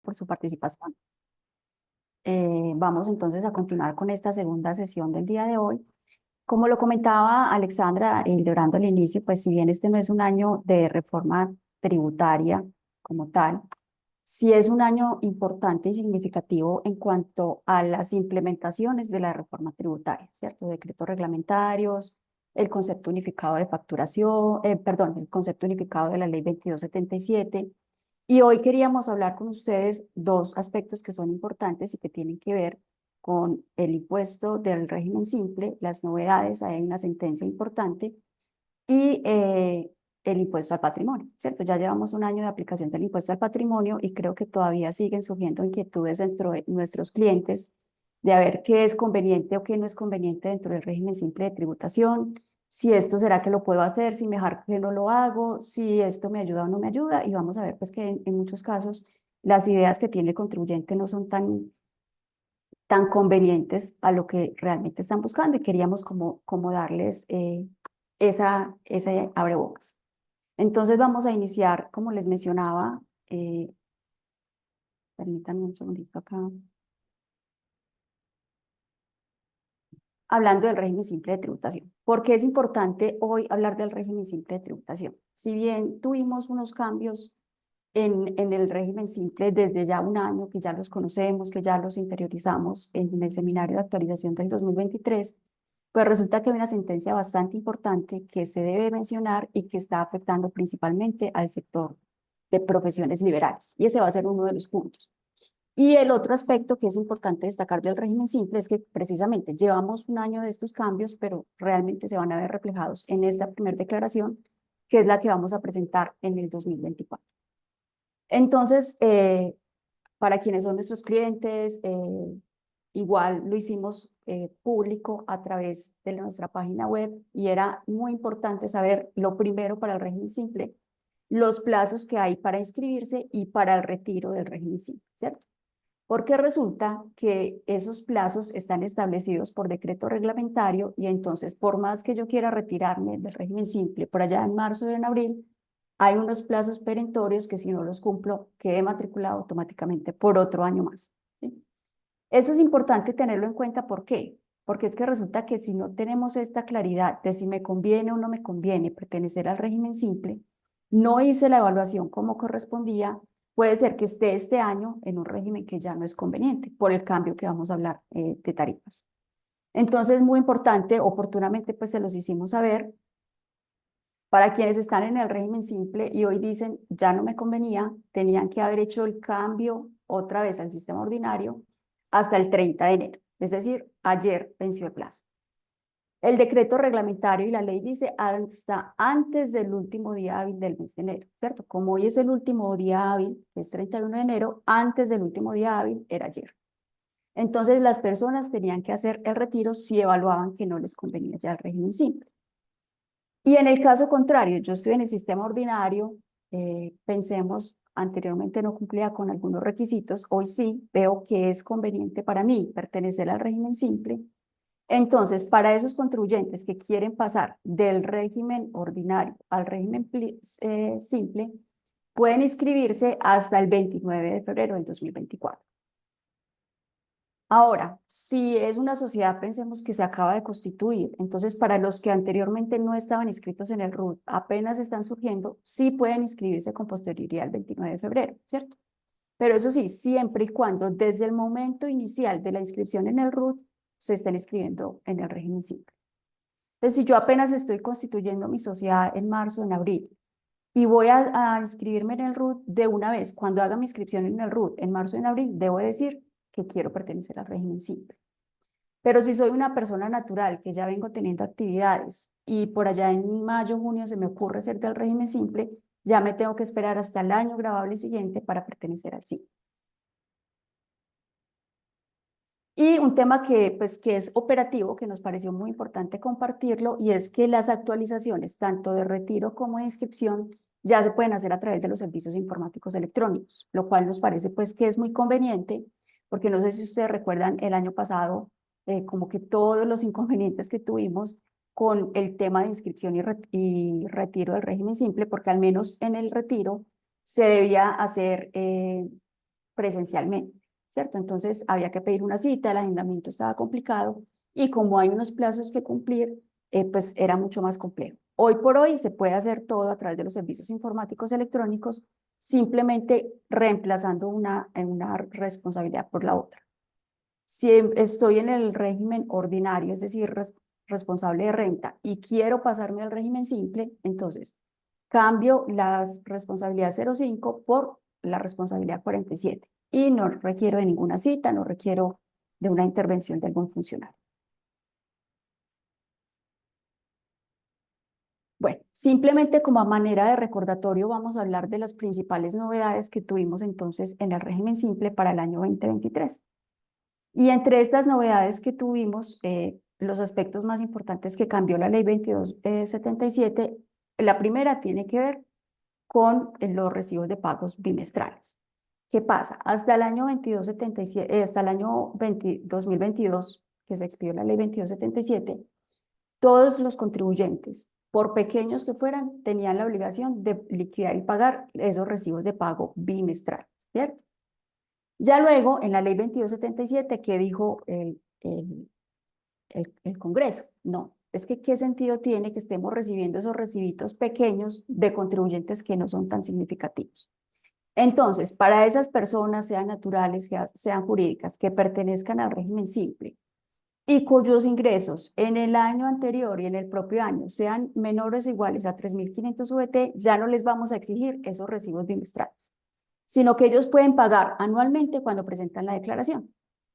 por su participación. Vamos entonces a continuar con esta segunda sesión del día de hoy. Como lo comentaba Alexandra, logrando al inicio, pues si bien este no es un año de reforma tributaria como tal, sí es un año importante y significativo en cuanto a las implementaciones de la reforma tributaria, ¿cierto? Decretos reglamentarios, el concepto unificado de facturación, perdón, el concepto unificado de la ley 2277. Y hoy queríamos hablar con ustedes dos aspectos que son importantes y que tienen que ver con el impuesto del régimen simple, las novedades, hay una sentencia importante, y el impuesto al patrimonio, ¿cierto? Ya llevamos un año de aplicación del impuesto al patrimonio y creo que todavía siguen surgiendo inquietudes dentro de nuestros clientes de a ver qué es conveniente o qué no es conveniente dentro del régimen simple de tributación, si esto será que lo puedo hacer, si mejor que no lo hago, si esto me ayuda o no me ayuda, y vamos a ver pues que en muchos casos las ideas que tiene el contribuyente no son tan convenientes a lo que realmente están buscando y queríamos como darles esa abrebocas. Entonces vamos a iniciar, como les mencionaba, permítanme un segundito acá, hablando del régimen simple de tributación. ¿Por qué es importante hoy hablar del régimen simple de tributación? Si bien tuvimos unos cambios en el régimen simple desde ya un año, que ya los conocemos, que ya los interiorizamos en el seminario de actualización del 2023, pues resulta que hay una sentencia bastante importante que se debe mencionar y que está afectando principalmente al sector de profesiones liberales. Y ese va a ser uno de los puntos. Y el otro aspecto que es importante destacar del régimen simple es que precisamente llevamos un año de estos cambios, pero realmente se van a ver reflejados en esta primera declaración, que es la que vamos a presentar en el 2024. Entonces, para quienes son nuestros clientes, igual lo hicimos público a través de nuestra página web y era muy importante saber lo primero para el régimen simple, los plazos que hay para inscribirse y para el retiro del régimen simple, ¿cierto? Porque resulta que esos plazos están establecidos por decreto reglamentario y entonces por más que yo quiera retirarme del régimen simple por allá en marzo o en abril, hay unos plazos perentorios que si no los cumplo, quede matriculado automáticamente por otro año más, ¿sí? Eso es importante tenerlo en cuenta. ¿Por qué? Porque es que resulta que si no tenemos esta claridad de si me conviene o no me conviene pertenecer al régimen simple, no hice la evaluación como correspondía, puede ser que esté este año en un régimen que ya no es conveniente por el cambio que vamos a hablar de tarifas. Entonces, muy importante, oportunamente pues se los hicimos saber. Para quienes están en el régimen simple y hoy dicen, ya no me convenía, tenían que haber hecho el cambio otra vez al sistema ordinario hasta el 30 de enero. Es decir, ayer venció el plazo. El decreto reglamentario y la ley dice hasta antes del último día hábil del mes de enero, ¿cierto? Como hoy es el último día hábil, que es 31 de enero, antes del último día hábil era ayer. Entonces las personas tenían que hacer el retiro si evaluaban que no les convenía ya el régimen simple. Y en el caso contrario, yo estoy en el sistema ordinario, pensemos, anteriormente no cumplía con algunos requisitos, hoy sí veo que es conveniente para mí pertenecer al régimen simple. Entonces, para esos contribuyentes que quieren pasar del régimen ordinario al régimen simple, pueden inscribirse hasta el 29 de febrero del 2024. Ahora, si es una sociedad, pensemos que se acaba de constituir, entonces para los que anteriormente no estaban inscritos en el RUT, apenas están surgiendo, sí pueden inscribirse con posterioridad al 29 de febrero, ¿cierto? Pero eso sí, siempre y cuando desde el momento inicial de la inscripción en el RUT se estén inscribiendo en el régimen simple. Entonces, si yo apenas estoy constituyendo mi sociedad en marzo, en abril, y voy a inscribirme en el RUT de una vez, cuando haga mi inscripción en el RUT en marzo, en abril, debo decir que quiero pertenecer al régimen simple. Pero si soy una persona natural que ya vengo teniendo actividades y por allá en mayo, junio se me ocurre ser del régimen simple, ya me tengo que esperar hasta el año grabable siguiente para pertenecer al simple. Y un tema que es operativo, que nos pareció muy importante compartirlo, y es que las actualizaciones, tanto de retiro como de inscripción, ya se pueden hacer a través de los servicios informáticos electrónicos, lo cual nos parece pues que es muy conveniente, porque no sé si ustedes recuerdan el año pasado, como que todos los inconvenientes que tuvimos con el tema de inscripción y retiro del régimen simple, porque al menos en el retiro se debía hacer presencialmente, ¿cierto? Entonces había que pedir una cita, el agendamiento estaba complicado y como hay unos plazos que cumplir, pues era mucho más complejo. Hoy por hoy se puede hacer todo a través de los servicios informáticos electrónicos, simplemente reemplazando una responsabilidad por la otra. Si estoy en el régimen ordinario, es decir, responsable de renta, y quiero pasarme al régimen simple, entonces cambio la responsabilidad 05 por la responsabilidad 47 y no requiero de ninguna cita, no requiero de una intervención de algún funcionario. Bueno, simplemente como a manera de recordatorio vamos a hablar de las principales novedades que tuvimos entonces en el régimen simple para el año 2023. Y entre estas novedades que tuvimos, los aspectos más importantes que cambió la ley 2277, la primera tiene que ver con los recibos de pagos bimestrales. ¿Qué pasa? Hasta el año 2277, hasta el año 2022, que se expidió la ley 2277, todos los contribuyentes, por pequeños que fueran, tenían la obligación de liquidar y pagar esos recibos de pago bimestrales, ¿cierto? Ya luego, en la ley 2277, ¿qué dijo el Congreso? No, es que ¿qué sentido tiene que estemos recibiendo esos recibitos pequeños de contribuyentes que no son tan significativos? Entonces, para esas personas, sean naturales, sean jurídicas, que pertenezcan al régimen simple y cuyos ingresos en el año anterior y en el propio año sean menores o iguales a 3.500 VT, ya no les vamos a exigir esos recibos bimestrales, sino que ellos pueden pagar anualmente cuando presentan la declaración.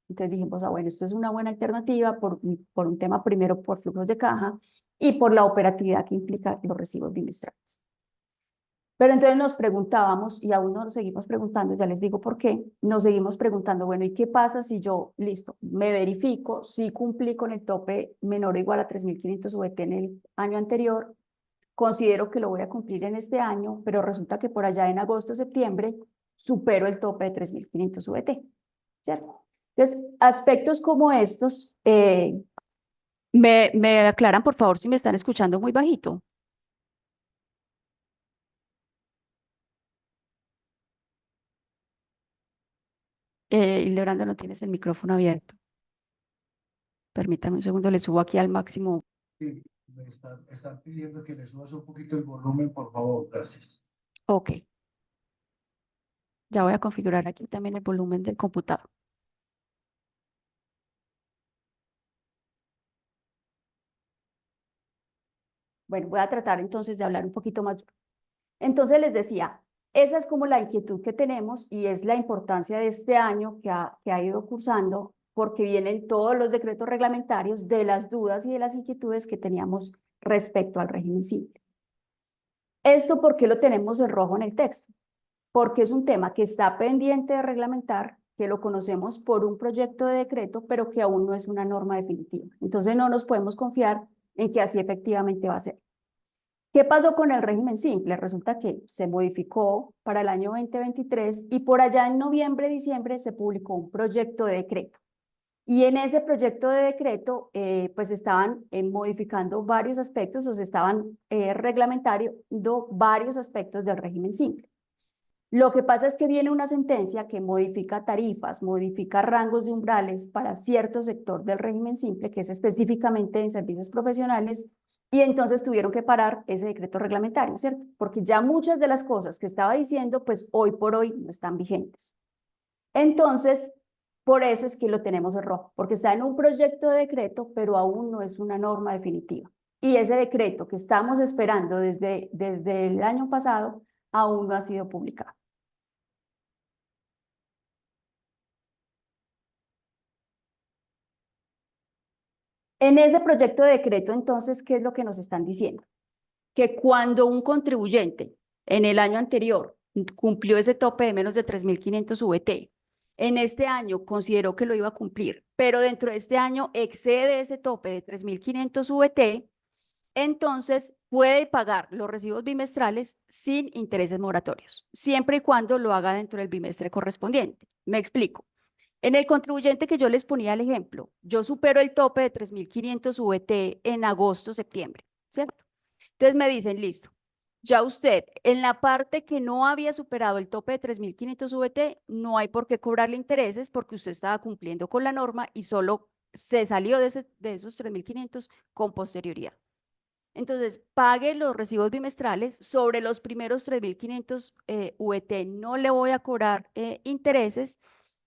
Entonces dijimos, bueno, esto es una buena alternativa por un tema primero por flujos de caja y por la operatividad que implica los recibos bimestrales. Pero entonces nos preguntábamos, y aún nos seguimos preguntando, ya les digo por qué, nos seguimos preguntando, bueno, ¿y qué pasa si yo, listo, me verifico, si cumplí con el tope menor o igual a 3.500 VT en el año anterior, considero que lo voy a cumplir en este año, pero resulta que por allá en agosto, septiembre, supero el tope de 3.500 VT, ¿cierto? Entonces, aspectos como estos, me aclaran, por favor, si me están escuchando muy bajito. Hildebrando, no tienes el micrófono abierto. Permítame un segundo, le subo aquí al máximo. Sí, están pidiendo que le subas un poquito el volumen, por favor, gracias. Ok, ya voy a configurar aquí también el volumen del computador. Bueno, voy a tratar entonces de hablar un poquito más. Entonces les decía, esa es como la inquietud que tenemos y es la importancia de este año que ha ido cursando, porque vienen todos los decretos reglamentarios de las dudas y de las inquietudes que teníamos respecto al régimen simple. ¿Esto por qué lo tenemos en rojo en el texto? Porque es un tema que está pendiente de reglamentar, que lo conocemos por un proyecto de decreto, pero que aún no es una norma definitiva. Entonces no nos podemos confiar en que así efectivamente va a ser. ¿Qué pasó con el régimen simple? Resulta que se modificó para el año 2023 y por allá en noviembre, diciembre se publicó un proyecto de decreto. Y en ese proyecto de decreto, pues estaban modificando varios aspectos o se estaban reglamentando varios aspectos del régimen simple. Lo que pasa es que viene una sentencia que modifica tarifas, modifica rangos de umbrales para cierto sector del régimen simple, que es específicamente en servicios profesionales, y entonces tuvieron que parar ese decreto reglamentario, ¿cierto? Porque ya muchas de las cosas que estaba diciendo, pues hoy por hoy no están vigentes. Entonces, por eso es que lo tenemos en rojo, porque está en un proyecto de decreto, pero aún no es una norma definitiva. Y ese decreto que estamos esperando desde el año pasado aún no ha sido publicado. En ese proyecto de decreto, entonces, ¿qué es lo que nos están diciendo? Que cuando un contribuyente en el año anterior cumplió ese tope de menos de 3.500 VT, en este año consideró que lo iba a cumplir, pero dentro de este año excede ese tope de 3.500 VT, entonces puede pagar los recibos bimestrales sin intereses moratorios, siempre y cuando lo haga dentro del bimestre correspondiente. Me explico. En el contribuyente que yo les ponía el ejemplo, yo supero el tope de 3.500 VT en agosto, septiembre, ¿cierto? Entonces me dicen, listo, Ya usted, en la parte que no había superado el tope de 3.500 VT, no hay por qué cobrarle intereses porque usted estaba cumpliendo con la norma y solo se salió de esos 3.500 con posterioridad. Entonces, pague los recibos bimestrales sobre los primeros 3.500 VT, no le voy a cobrar intereses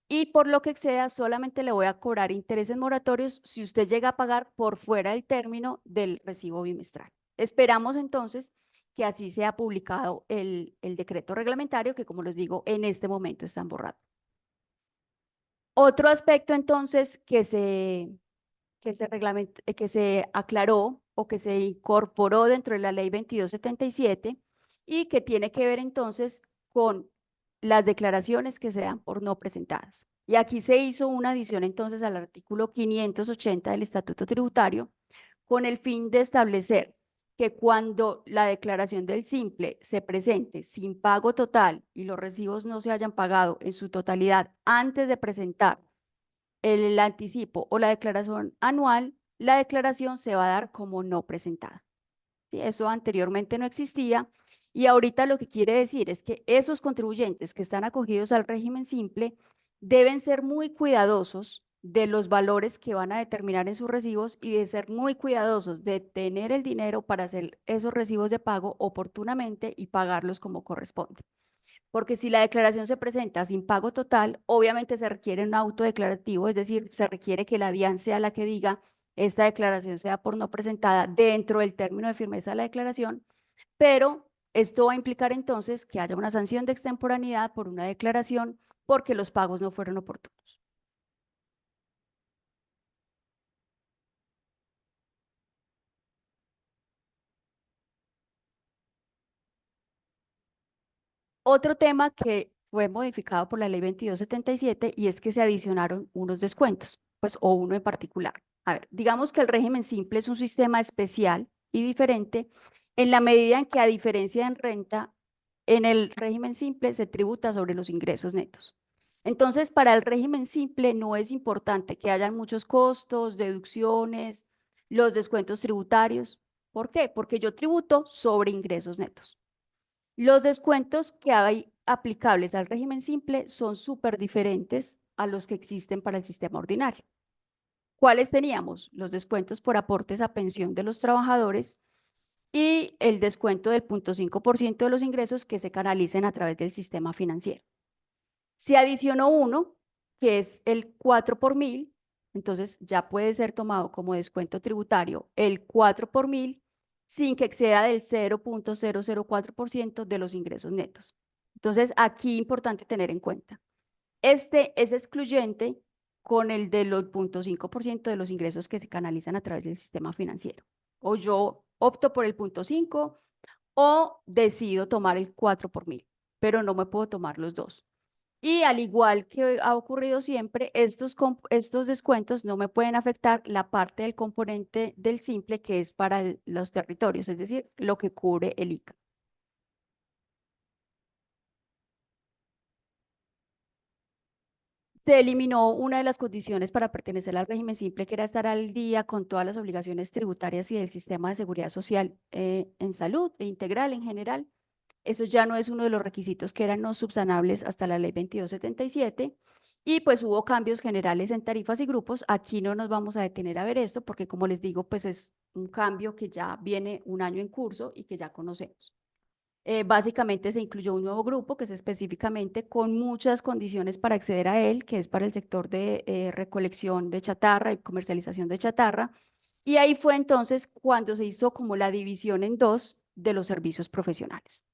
y por lo que exceda solamente le voy a cobrar intereses moratorios si usted llega a pagar por fuera del término del recibo bimestral. Esperamos entonces que así sea publicado el decreto reglamentario que, como les digo, en este momento están borrados. Otro aspecto entonces que se aclaró o que se incorporó dentro de la ley 2277 y que tiene que ver entonces con las declaraciones que se dan por no presentadas. Y aquí se hizo una adición entonces al artículo 580 del Estatuto Tributario con el fin de establecer que cuando la declaración del simple se presente sin pago total y los recibos no se hayan pagado en su totalidad antes de presentar el anticipo o la declaración anual, la declaración se va a dar como no presentada. ¿Sí? Eso anteriormente no existía y ahorita lo que quiere decir es que esos contribuyentes que están acogidos al régimen simple deben ser muy cuidadosos de los valores que van a determinar en sus recibos y de ser muy cuidadosos de tener el dinero para hacer esos recibos de pago oportunamente y pagarlos como corresponde. Porque si la declaración se presenta sin pago total, obviamente se requiere un auto declarativo, es decir, se requiere que la DIAN sea la que diga esta declaración sea por no presentada dentro del término de firmeza de la declaración, pero esto va a implicar entonces que haya una sanción de extemporaneidad por una declaración porque los pagos no fueron oportunos. Otro tema que fue modificado por la ley 2277 y es que se adicionaron unos descuentos, pues o uno en particular. A ver, digamos que el régimen simple es un sistema especial y diferente en la medida en que a diferencia en renta, en el régimen simple se tributa sobre los ingresos netos. Entonces, para el régimen simple no es importante que hayan muchos costos, deducciones, los descuentos tributarios. ¿Por qué? Porque yo tributo sobre ingresos netos. Los descuentos que hay aplicables al régimen simple son súper diferentes a los que existen para el sistema ordinario. ¿Cuáles teníamos? Los descuentos por aportes a pensión de los trabajadores y el descuento del 0.5% de los ingresos que se canalicen a través del sistema financiero. Se adicionó uno, que es el 4 por mil, entonces ya puede ser tomado como descuento tributario el 4 por mil sin que exceda del 0.004% de los ingresos netos. Entonces, aquí importante tener en cuenta, este es excluyente con el del 0.5% de los ingresos que se canalizan a través del sistema financiero. O yo opto por el 0.5 o decido tomar el 4 por mil, pero no me puedo tomar los dos. Y al igual que ha ocurrido siempre, estos descuentos no me pueden afectar la parte del componente del simple que es para los territorios, es decir, lo que cubre el ICA. Se eliminó una de las condiciones para pertenecer al régimen simple, que era estar al día con todas las obligaciones tributarias y del sistema de seguridad social en salud e integral en general. Eso ya no es uno de los requisitos que eran no subsanables hasta la ley 2277. Y pues hubo cambios generales en tarifas y grupos. Aquí no nos vamos a detener a ver esto porque, como les digo, pues es un cambio que ya viene un año en curso y que ya conocemos. Básicamente se incluyó un nuevo grupo que es específicamente con muchas condiciones para acceder a él, que es para el sector de recolección de chatarra y comercialización de chatarra. Y ahí fue entonces cuando se hizo como la división en dos de los servicios profesionales.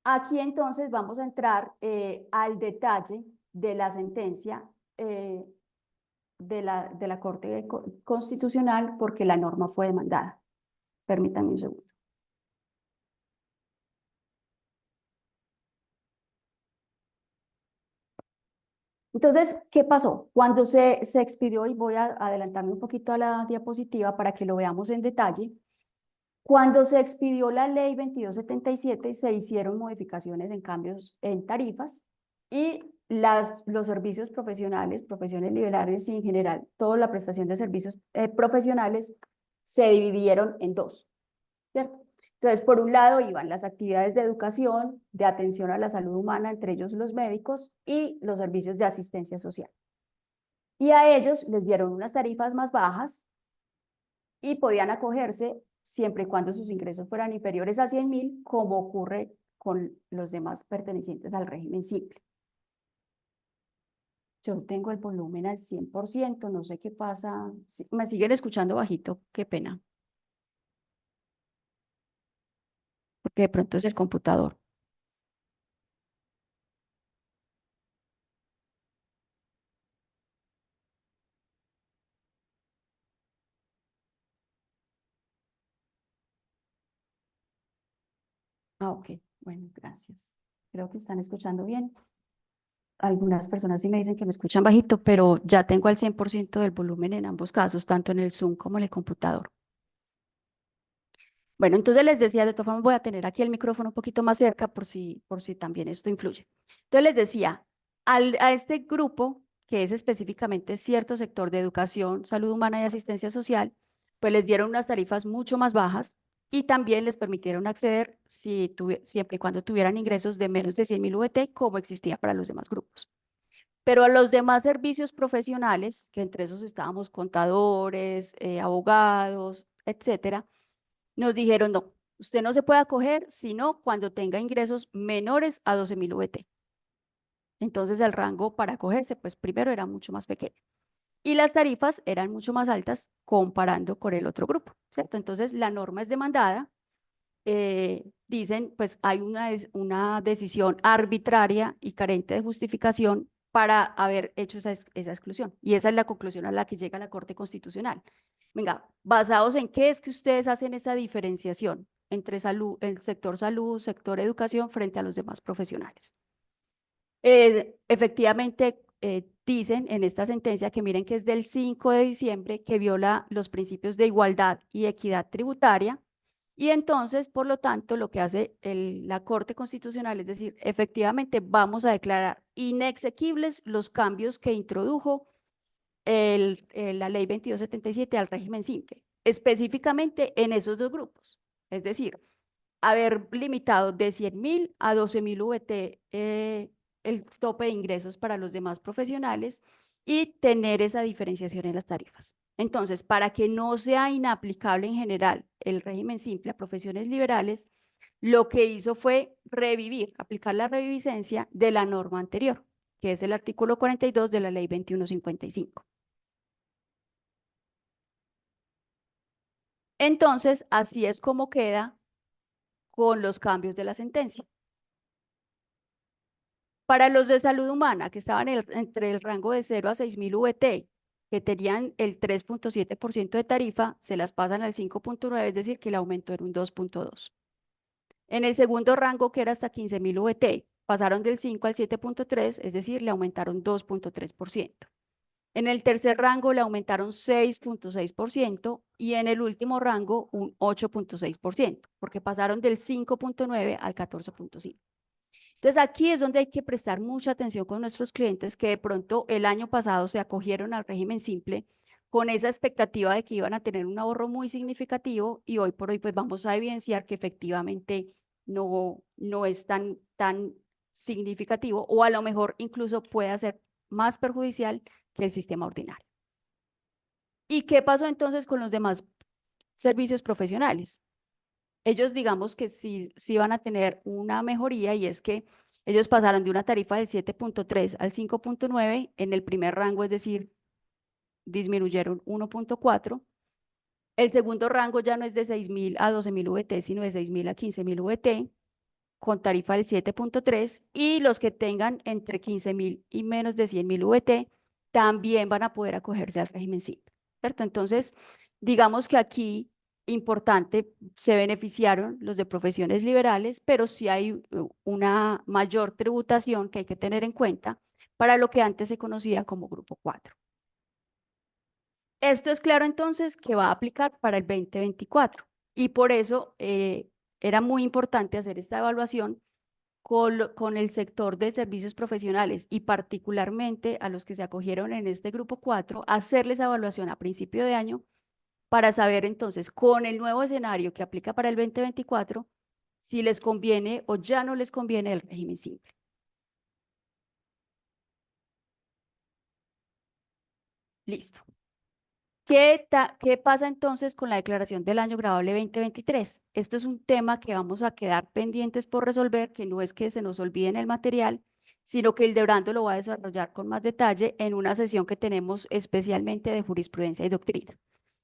Aquí entonces vamos a entrar al detalle de la sentencia de la Corte Constitucional porque la norma fue demandada. Permítanme un segundo. Entonces, ¿qué pasó? Cuando se expidió, y voy a adelantarme un poquito a la diapositiva para que lo veamos en detalle, cuando se expidió la ley 2277 se hicieron modificaciones en cambios en tarifas Y los servicios profesionales, profesiones liberales y en general, toda la prestación de servicios profesionales se dividieron en dos, ¿cierto? Entonces, por un lado iban las actividades de educación, de atención a la salud humana, entre ellos los médicos, y los servicios de asistencia social. Y a ellos les dieron unas tarifas más bajas y podían acogerse siempre y cuando sus ingresos fueran inferiores a 100.000, como ocurre con los demás pertenecientes al régimen simple. Yo tengo el volumen al 100%, no sé qué pasa. ¿Me siguen escuchando bajito? Qué pena. Porque de pronto es el computador. Ah, ok. Bueno, gracias. Creo que están escuchando bien. Algunas personas sí me dicen que me escuchan bajito, pero ya tengo al 100% del volumen en ambos casos, tanto en el Zoom como en el computador. Bueno, entonces les decía, de todas formas voy a tener aquí el micrófono un poquito más cerca por si también esto influye. Entonces les decía, a este grupo, que es específicamente cierto sector de educación, salud humana y asistencia social, pues les dieron unas tarifas mucho más bajas y también les permitieron acceder siempre y cuando tuvieran ingresos de menos de 100.000 VT, como existía para los demás grupos. Pero a los demás servicios profesionales, que entre esos estábamos contadores, abogados, etcétera, nos dijeron, no, usted no se puede acoger sino cuando tenga ingresos menores a 12.000 VT. Entonces el rango para acogerse, pues primero era mucho más pequeño. Y las tarifas eran mucho más altas comparando con el otro grupo, ¿cierto? Entonces la norma es demandada. Dicen, pues hay una decisión arbitraria y carente de justificación para haber hecho esa exclusión. Y esa es la conclusión a la que llega la Corte Constitucional. Venga, ¿basados en qué es que ustedes hacen esa diferenciación entre el sector salud, sector educación frente a los demás profesionales? Efectivamente, dicen en esta sentencia que miren que es del 5 de diciembre, que viola los principios de igualdad y equidad tributaria. Y entonces, por lo tanto, lo que hace la Corte Constitucional es decir, efectivamente vamos a declarar inexequibles los cambios que introdujo la ley 2277 al régimen simple, específicamente en esos dos grupos. Es decir, haber limitado de 100.000 a 12.000 VT el tope de ingresos para los demás profesionales y tener esa diferenciación en las tarifas. Entonces, para que no sea inaplicable en general el régimen simple a profesiones liberales, lo que hizo fue aplicar la reviviscencia de la norma anterior, que es el artículo 42 de la ley 2155. Entonces, así es como queda con los cambios de la sentencia. Para los de salud humana, que estaban entre el rango de 0 a 6.000 VT, que tenían el 3.7% de tarifa, se las pasan al 5.9, es decir, que el aumento era un 2.2. En el segundo rango, que era hasta 15.000 VT, pasaron del 5 al 7.3, es decir, le aumentaron 2.3%. En el tercer rango le aumentaron 6.6% y en el último rango un 8.6%, porque pasaron del 5.9 al 14.5. Entonces aquí es donde hay que prestar mucha atención con nuestros clientes que de pronto el año pasado se acogieron al régimen simple con esa expectativa de que iban a tener un ahorro muy significativo y hoy por hoy pues vamos a evidenciar que efectivamente no es tan significativo o a lo mejor incluso puede ser más perjudicial que el sistema ordinario. ¿Y qué pasó entonces con los demás servicios profesionales? Ellos digamos que sí van a tener una mejoría y es que ellos pasaron de una tarifa del 7.3 al 5.9 en el primer rango, es decir, disminuyeron 1.4. El segundo rango ya no es de 6.000 a 12.000 VT, sino de 6.000 a 15.000 VT, con tarifa del 7.3, y los que tengan entre 15.000 y menos de 100.000 VT también van a poder acogerse al régimen simple, ¿cierto? Entonces, digamos que aquí, importante, se beneficiaron los de profesiones liberales, pero sí hay una mayor tributación que hay que tener en cuenta para lo que antes se conocía como Grupo 4. Esto es claro entonces que va a aplicar para el 2024 y por eso era muy importante hacer esta evaluación con el sector de servicios profesionales y particularmente a los que se acogieron en este grupo 4, hacerles evaluación a principio de año para saber entonces con el nuevo escenario que aplica para el 2024 si les conviene o ya no les conviene el régimen simple. Listo. ¿Qué pasa entonces con la declaración del año grabable 2023? Esto es un tema que vamos a quedar pendientes por resolver, que no es que se nos olvide en el material, sino que Hildebrando lo va a desarrollar con más detalle en una sesión que tenemos especialmente de jurisprudencia y doctrina.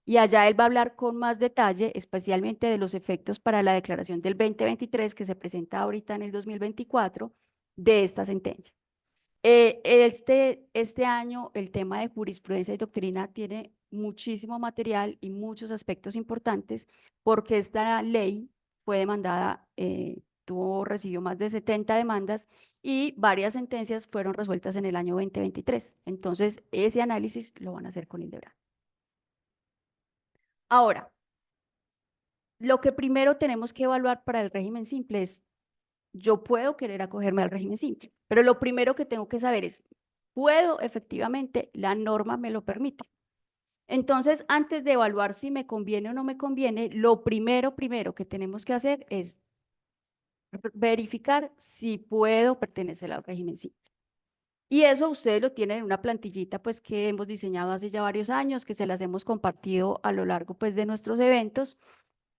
Y allá él va a hablar con más detalle, especialmente de los efectos para la declaración del 2023 que se presenta ahorita en el 2024 de esta sentencia. Este año el tema de jurisprudencia y doctrina tiene muchísimo material y muchos aspectos importantes porque esta ley fue demandada, recibió más de 70 demandas y varias sentencias fueron resueltas en el año 2023. Entonces, ese análisis lo van a hacer con Hildebrand. Ahora, lo que primero tenemos que evaluar para el régimen simple es, yo puedo querer acogerme al régimen simple, pero lo primero que tengo que saber es, ¿puedo efectivamente? La norma me lo permite. Entonces, antes de evaluar si me conviene o no me conviene, lo primero que tenemos que hacer es verificar si puedo pertenecer al régimen simple. Y eso ustedes lo tienen en una plantillita pues que hemos diseñado hace ya varios años, que se las hemos compartido a lo largo pues de nuestros eventos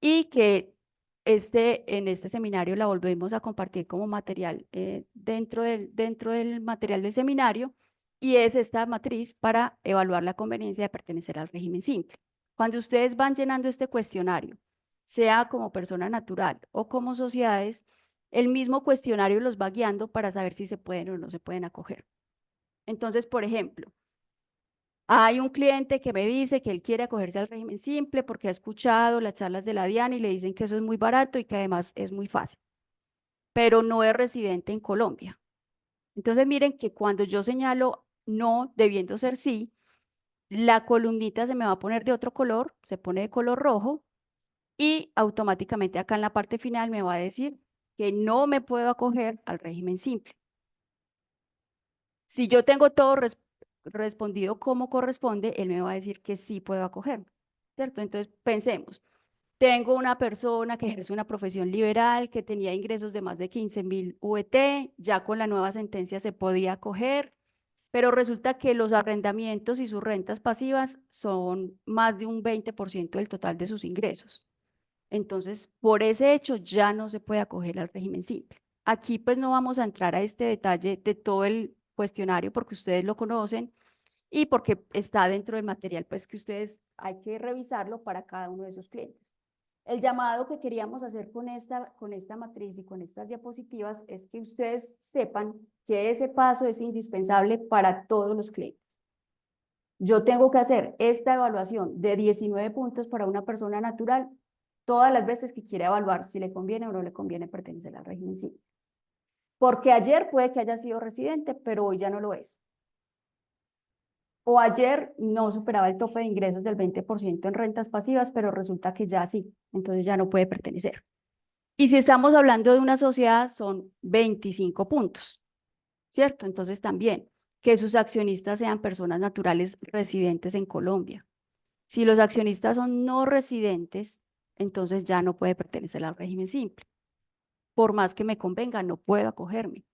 y que en este seminario la volvemos a compartir como material dentro del material del seminario y es esta matriz para evaluar la conveniencia de pertenecer al régimen simple. Cuando ustedes van llenando este cuestionario, sea como persona natural o como sociedades, el mismo cuestionario los va guiando para saber si se pueden o no se pueden acoger. Entonces, por ejemplo, hay un cliente que me dice que él quiere acogerse al régimen simple porque ha escuchado las charlas de la DIAN y le dicen que eso es muy barato y que además es muy fácil, pero no es residente en Colombia. Entonces miren que cuando yo señalo no debiendo ser sí, la columnita se me va a poner de otro color, se pone de color rojo y automáticamente acá en la parte final me va a decir que no me puedo acoger al régimen simple. Si yo tengo todo respondido como corresponde, él me va a decir que sí puedo acogerme, ¿cierto? Entonces pensemos, tengo una persona que ejerce una profesión liberal, que tenía ingresos de más de 15.000 VT, ya con la nueva sentencia se podía acoger, pero resulta que los arrendamientos y sus rentas pasivas son más de un 20% del total de sus ingresos. Entonces, por ese hecho ya no se puede acoger al régimen simple. Aquí pues no vamos a entrar a este detalle de todo el cuestionario porque ustedes lo conocen y porque está dentro del material pues que ustedes hay que revisarlo para cada uno de sus clientes. El llamado que queríamos hacer con esta matriz y con estas diapositivas es que ustedes sepan que ese paso es indispensable para todos los clientes. Yo tengo que hacer esta evaluación de 19 puntos para una persona natural todas las veces que quiera evaluar si le conviene o no le conviene pertenecer al régimen simple. Porque ayer puede que haya sido residente, pero hoy ya no lo es. O ayer no superaba el tope de ingresos del 20% en rentas pasivas, pero resulta que ya sí, entonces ya no puede pertenecer. Y si estamos hablando de una sociedad, son 25 puntos, ¿cierto? Entonces también que sus accionistas sean personas naturales residentes en Colombia. Si los accionistas son no residentes, entonces ya no puede pertenecer al régimen simple. Por más que me convenga, no puedo acogerme.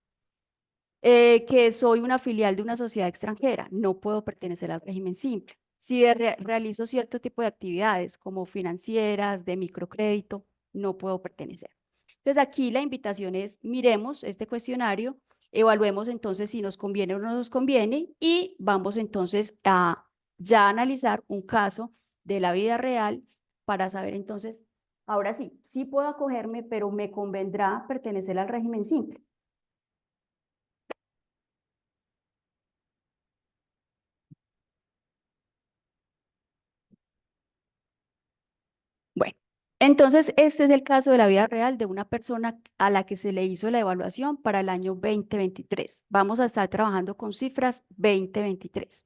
Que soy una filial de una sociedad extranjera, no puedo pertenecer al régimen simple. Si realizo cierto tipo de actividades como financieras, de microcrédito, no puedo pertenecer. Entonces aquí la invitación es, miremos este cuestionario, evaluemos entonces si nos conviene o no nos conviene y vamos entonces a ya analizar un caso de la vida real para saber entonces, ahora sí, sí puedo acogerme, pero me convendrá pertenecer al régimen simple. Bueno, entonces este es el caso de la vida real de una persona a la que se le hizo la evaluación para el año 2023. Vamos a estar trabajando con cifras 2023.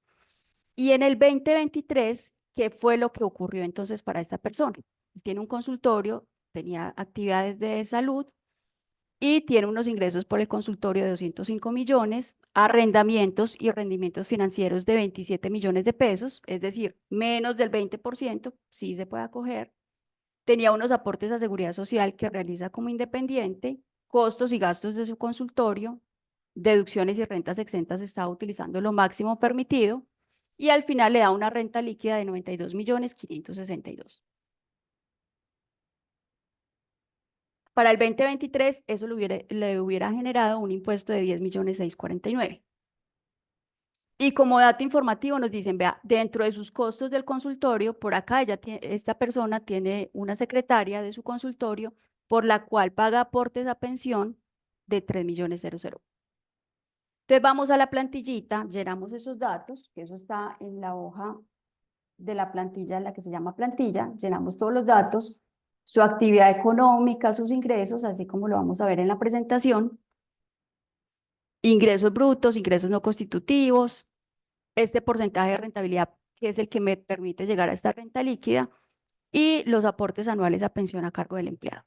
Y en el 2023, ¿qué fue lo que ocurrió entonces para esta persona? Tiene un consultorio, tenía actividades de salud y tiene unos ingresos por el consultorio de 205 millones, arrendamientos y rendimientos financieros de 27 millones de pesos, es decir, menos del 20%, sí se puede acoger. Tenía unos aportes a seguridad social que realiza como independiente, costos y gastos de su consultorio, deducciones y rentas exentas estaba utilizando lo máximo permitido y al final le da una renta líquida de 92.562.000. Para el 2023 eso le hubiera generado un impuesto de 10.649.000. Y como dato informativo nos dicen, vea, dentro de sus costos del consultorio, por acá esta persona tiene una secretaria de su consultorio por la cual paga aportes a pensión de 3.000.000. Entonces vamos a la plantillita, llenamos esos datos, que eso está en la hoja de la plantilla, en la que se llama plantilla, llenamos todos los datos, su actividad económica, sus ingresos, así como lo vamos a ver en la presentación, ingresos brutos, ingresos no constitutivos, este porcentaje de rentabilidad que es el que me permite llegar a esta renta líquida y los aportes anuales a pensión a cargo del empleado.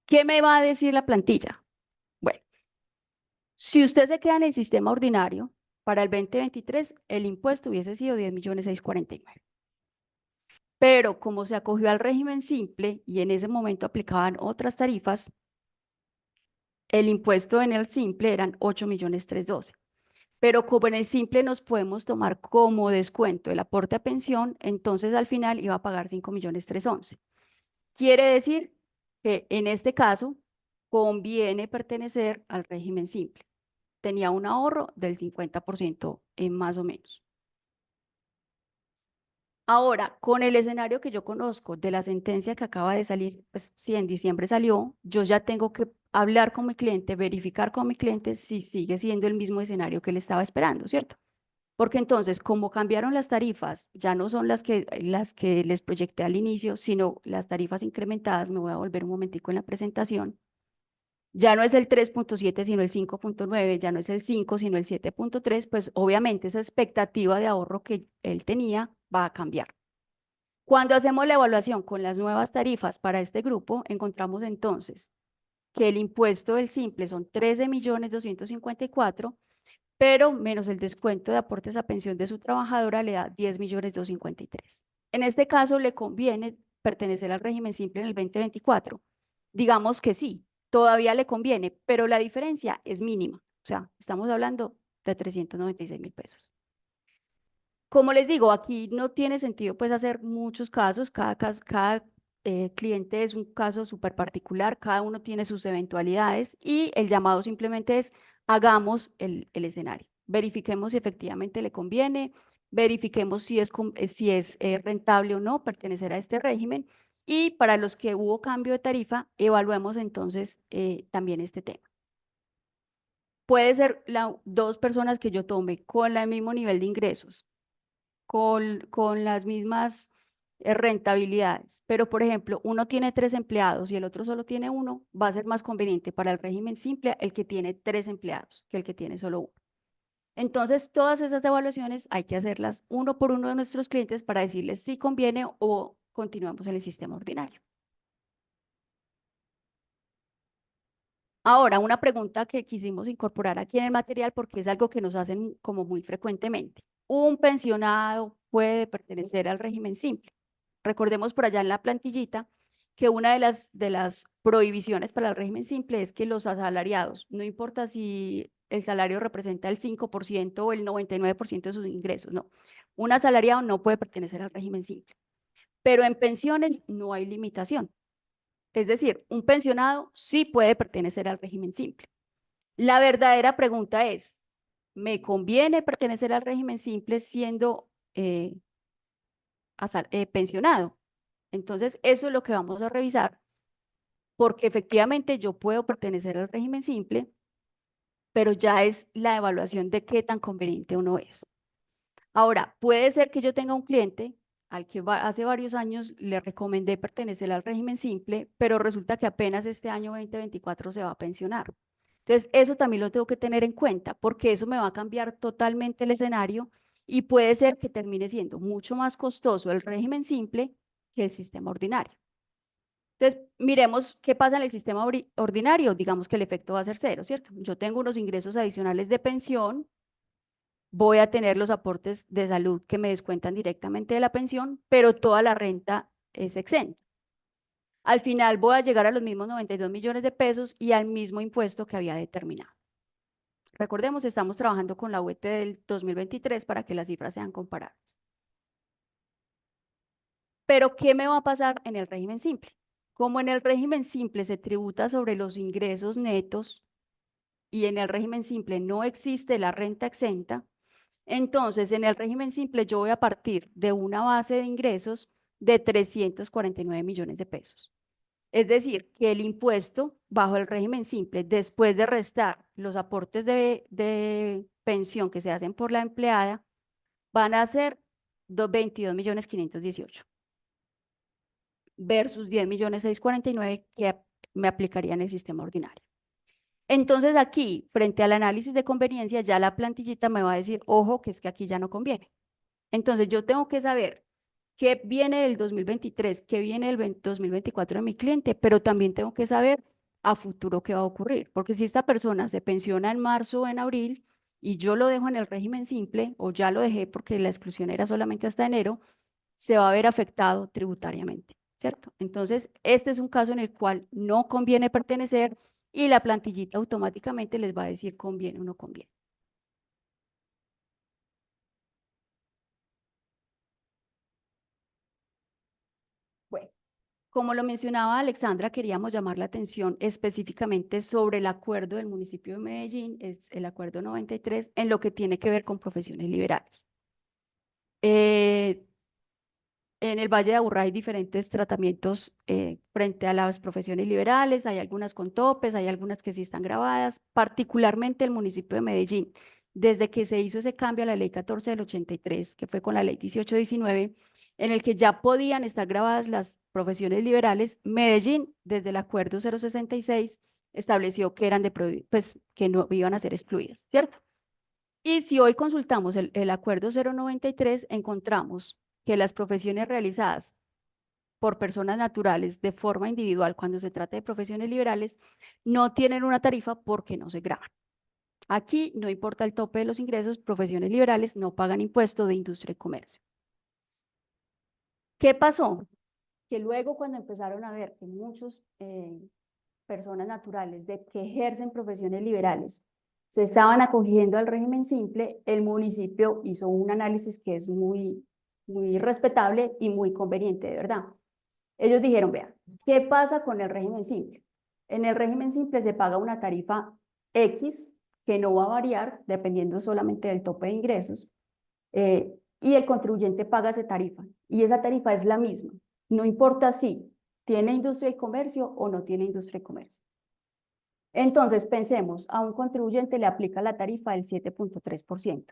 ¿Qué me va a decir la plantilla? Bueno, si usted se queda en el sistema ordinario, para el 2023 el impuesto hubiese sido 10.649.000. Pero como se acogió al régimen simple y en ese momento aplicaban otras tarifas, el impuesto en el simple eran 8.312.000. Pero como en el simple nos podemos tomar como descuento el aporte a pensión, entonces al final iba a pagar 5.311.000. Quiere decir que en este caso conviene pertenecer al régimen simple. Tenía un ahorro del 50% en más o menos. Ahora, con el escenario que yo conozco de la sentencia que acaba de salir, pues si en diciembre salió, yo ya tengo que hablar con mi cliente, verificar con mi cliente si sigue siendo el mismo escenario que él estaba esperando, ¿cierto? Porque entonces, como cambiaron las tarifas, ya no son las que les proyecté al inicio, sino las tarifas incrementadas, me voy a volver un momentico en la presentación, ya no es el 3.7, sino el 5.9, ya no es el 5, sino el 7.3, pues obviamente esa expectativa de ahorro que él tenía va a cambiar. Cuando hacemos la evaluación con las nuevas tarifas para este grupo, encontramos entonces que el impuesto del simple son 13.254.000, pero menos el descuento de aportes a pensión de su trabajadora le da 10.253.000. En este caso, le conviene pertenecer al régimen simple en el 2024. Digamos que sí, todavía le conviene, pero la diferencia es mínima. O sea, estamos hablando de 396.000 pesos. Como les digo, aquí no tiene sentido pues hacer muchos casos, cada cliente es un caso súper particular, cada uno tiene sus eventualidades y el llamado simplemente es hagamos el escenario, verifiquemos si efectivamente le conviene, verifiquemos si es rentable o no pertenecer a este régimen y para los que hubo cambio de tarifa, evaluemos entonces también este tema. Puede ser dos personas que yo tome con el mismo nivel de ingresos, con las mismas rentabilidades, pero por ejemplo, uno tiene 3 empleados y el otro solo tiene uno, va a ser más conveniente para el régimen simple el que tiene 3 empleados que el que tiene solo uno. Entonces, todas esas evaluaciones hay que hacerlas uno por uno de nuestros clientes para decirles si conviene o continuamos en el sistema ordinario. Ahora, una pregunta que quisimos incorporar aquí en el material porque es algo que nos hacen como muy frecuentemente. ¿Un pensionado puede pertenecer al régimen simple? Recordemos por allá en la plantillita que una de las prohibiciones para el régimen simple es que los asalariados, no importa si el salario representa el 5% o el 99% de sus ingresos, no. Un asalariado no puede pertenecer al régimen simple. Pero en pensiones no hay limitación. Es decir, un pensionado sí puede pertenecer al régimen simple. La verdadera pregunta es, ¿me conviene pertenecer al régimen simple siendo pensionado? Entonces, eso es lo que vamos a revisar, porque efectivamente yo puedo pertenecer al régimen simple, pero ya es la evaluación de qué tan conveniente uno es. Ahora, puede ser que yo tenga un cliente al que hace varios años le recomendé pertenecer al régimen simple, pero resulta que apenas este año 2024 se va a pensionar. Entonces, eso también lo tengo que tener en cuenta, porque eso me va a cambiar totalmente el escenario y puede ser que termine siendo mucho más costoso el régimen simple que el sistema ordinario. Entonces, miremos qué pasa en el sistema ordinario. Digamos que el efecto va a ser cero, ¿cierto? Yo tengo unos ingresos adicionales de pensión, voy a tener los aportes de salud que me descuentan directamente de la pensión, pero toda la renta es exenta. Al final voy a llegar a los mismos 92 millones de pesos y al mismo impuesto que había determinado. Recordemos, estamos trabajando con la UET del 2023 para que las cifras sean comparables. Pero, ¿qué me va a pasar en el régimen simple? Como en el régimen simple se tributa sobre los ingresos netos y en el régimen simple no existe la renta exenta, entonces en el régimen simple yo voy a partir de una base de ingresos de 349 millones de pesos. Es decir, que el impuesto bajo el régimen simple, después de restar los aportes de pensión que se hacen por la empleada, van a ser 22 millones 518 versus 10 millones 649 que me aplicaría en el sistema ordinario. Entonces aquí, frente al análisis de conveniencia, ya la plantillita me va a decir, ojo, que es que aquí ya no conviene. Entonces yo tengo que saber qué viene del 2023, qué viene del 2024 de mi cliente, pero también tengo que saber a futuro qué va a ocurrir, porque si esta persona se pensiona en marzo o en abril y yo lo dejo en el régimen simple o ya lo dejé porque la exclusión era solamente hasta enero, se va a ver afectado tributariamente, ¿cierto? Entonces, este es un caso en el cual no conviene pertenecer y la plantillita automáticamente les va a decir conviene o no conviene. Bueno, como lo mencionaba Alexandra, queríamos llamar la atención específicamente sobre el acuerdo del municipio de Medellín, es el acuerdo 93, en lo que tiene que ver con profesiones liberales. En el Valle de Aburrá hay diferentes tratamientos frente a las profesiones liberales, hay algunas con topes, hay algunas que sí están grabadas, particularmente el municipio de Medellín. Desde que se hizo ese cambio a la ley 14 del 83, que fue con la ley 1819, en el que ya podían estar grabadas las profesiones liberales, Medellín, desde el acuerdo 066, estableció que eran pues, que no iban a ser excluidas, ¿cierto? Y si hoy consultamos el acuerdo 093, encontramos que las profesiones realizadas por personas naturales de forma individual, cuando se trata de profesiones liberales, no tienen una tarifa porque no se graban. Aquí no importa el tope de los ingresos, profesiones liberales no pagan impuesto de industria y comercio. ¿Qué pasó? Que luego cuando empezaron a ver que muchas personas naturales que ejercen profesiones liberales se estaban acogiendo al régimen simple, el municipio hizo un análisis que es muy respetable y muy conveniente, de verdad. Ellos dijeron, vean, ¿qué pasa con el régimen simple? En el régimen simple se paga una tarifa X que no va a variar dependiendo solamente del tope de ingresos y el contribuyente paga esa tarifa y esa tarifa es la misma, no importa si tiene industria y comercio o no tiene industria y comercio. Entonces, pensemos, a un contribuyente le aplica la tarifa del 7.3%.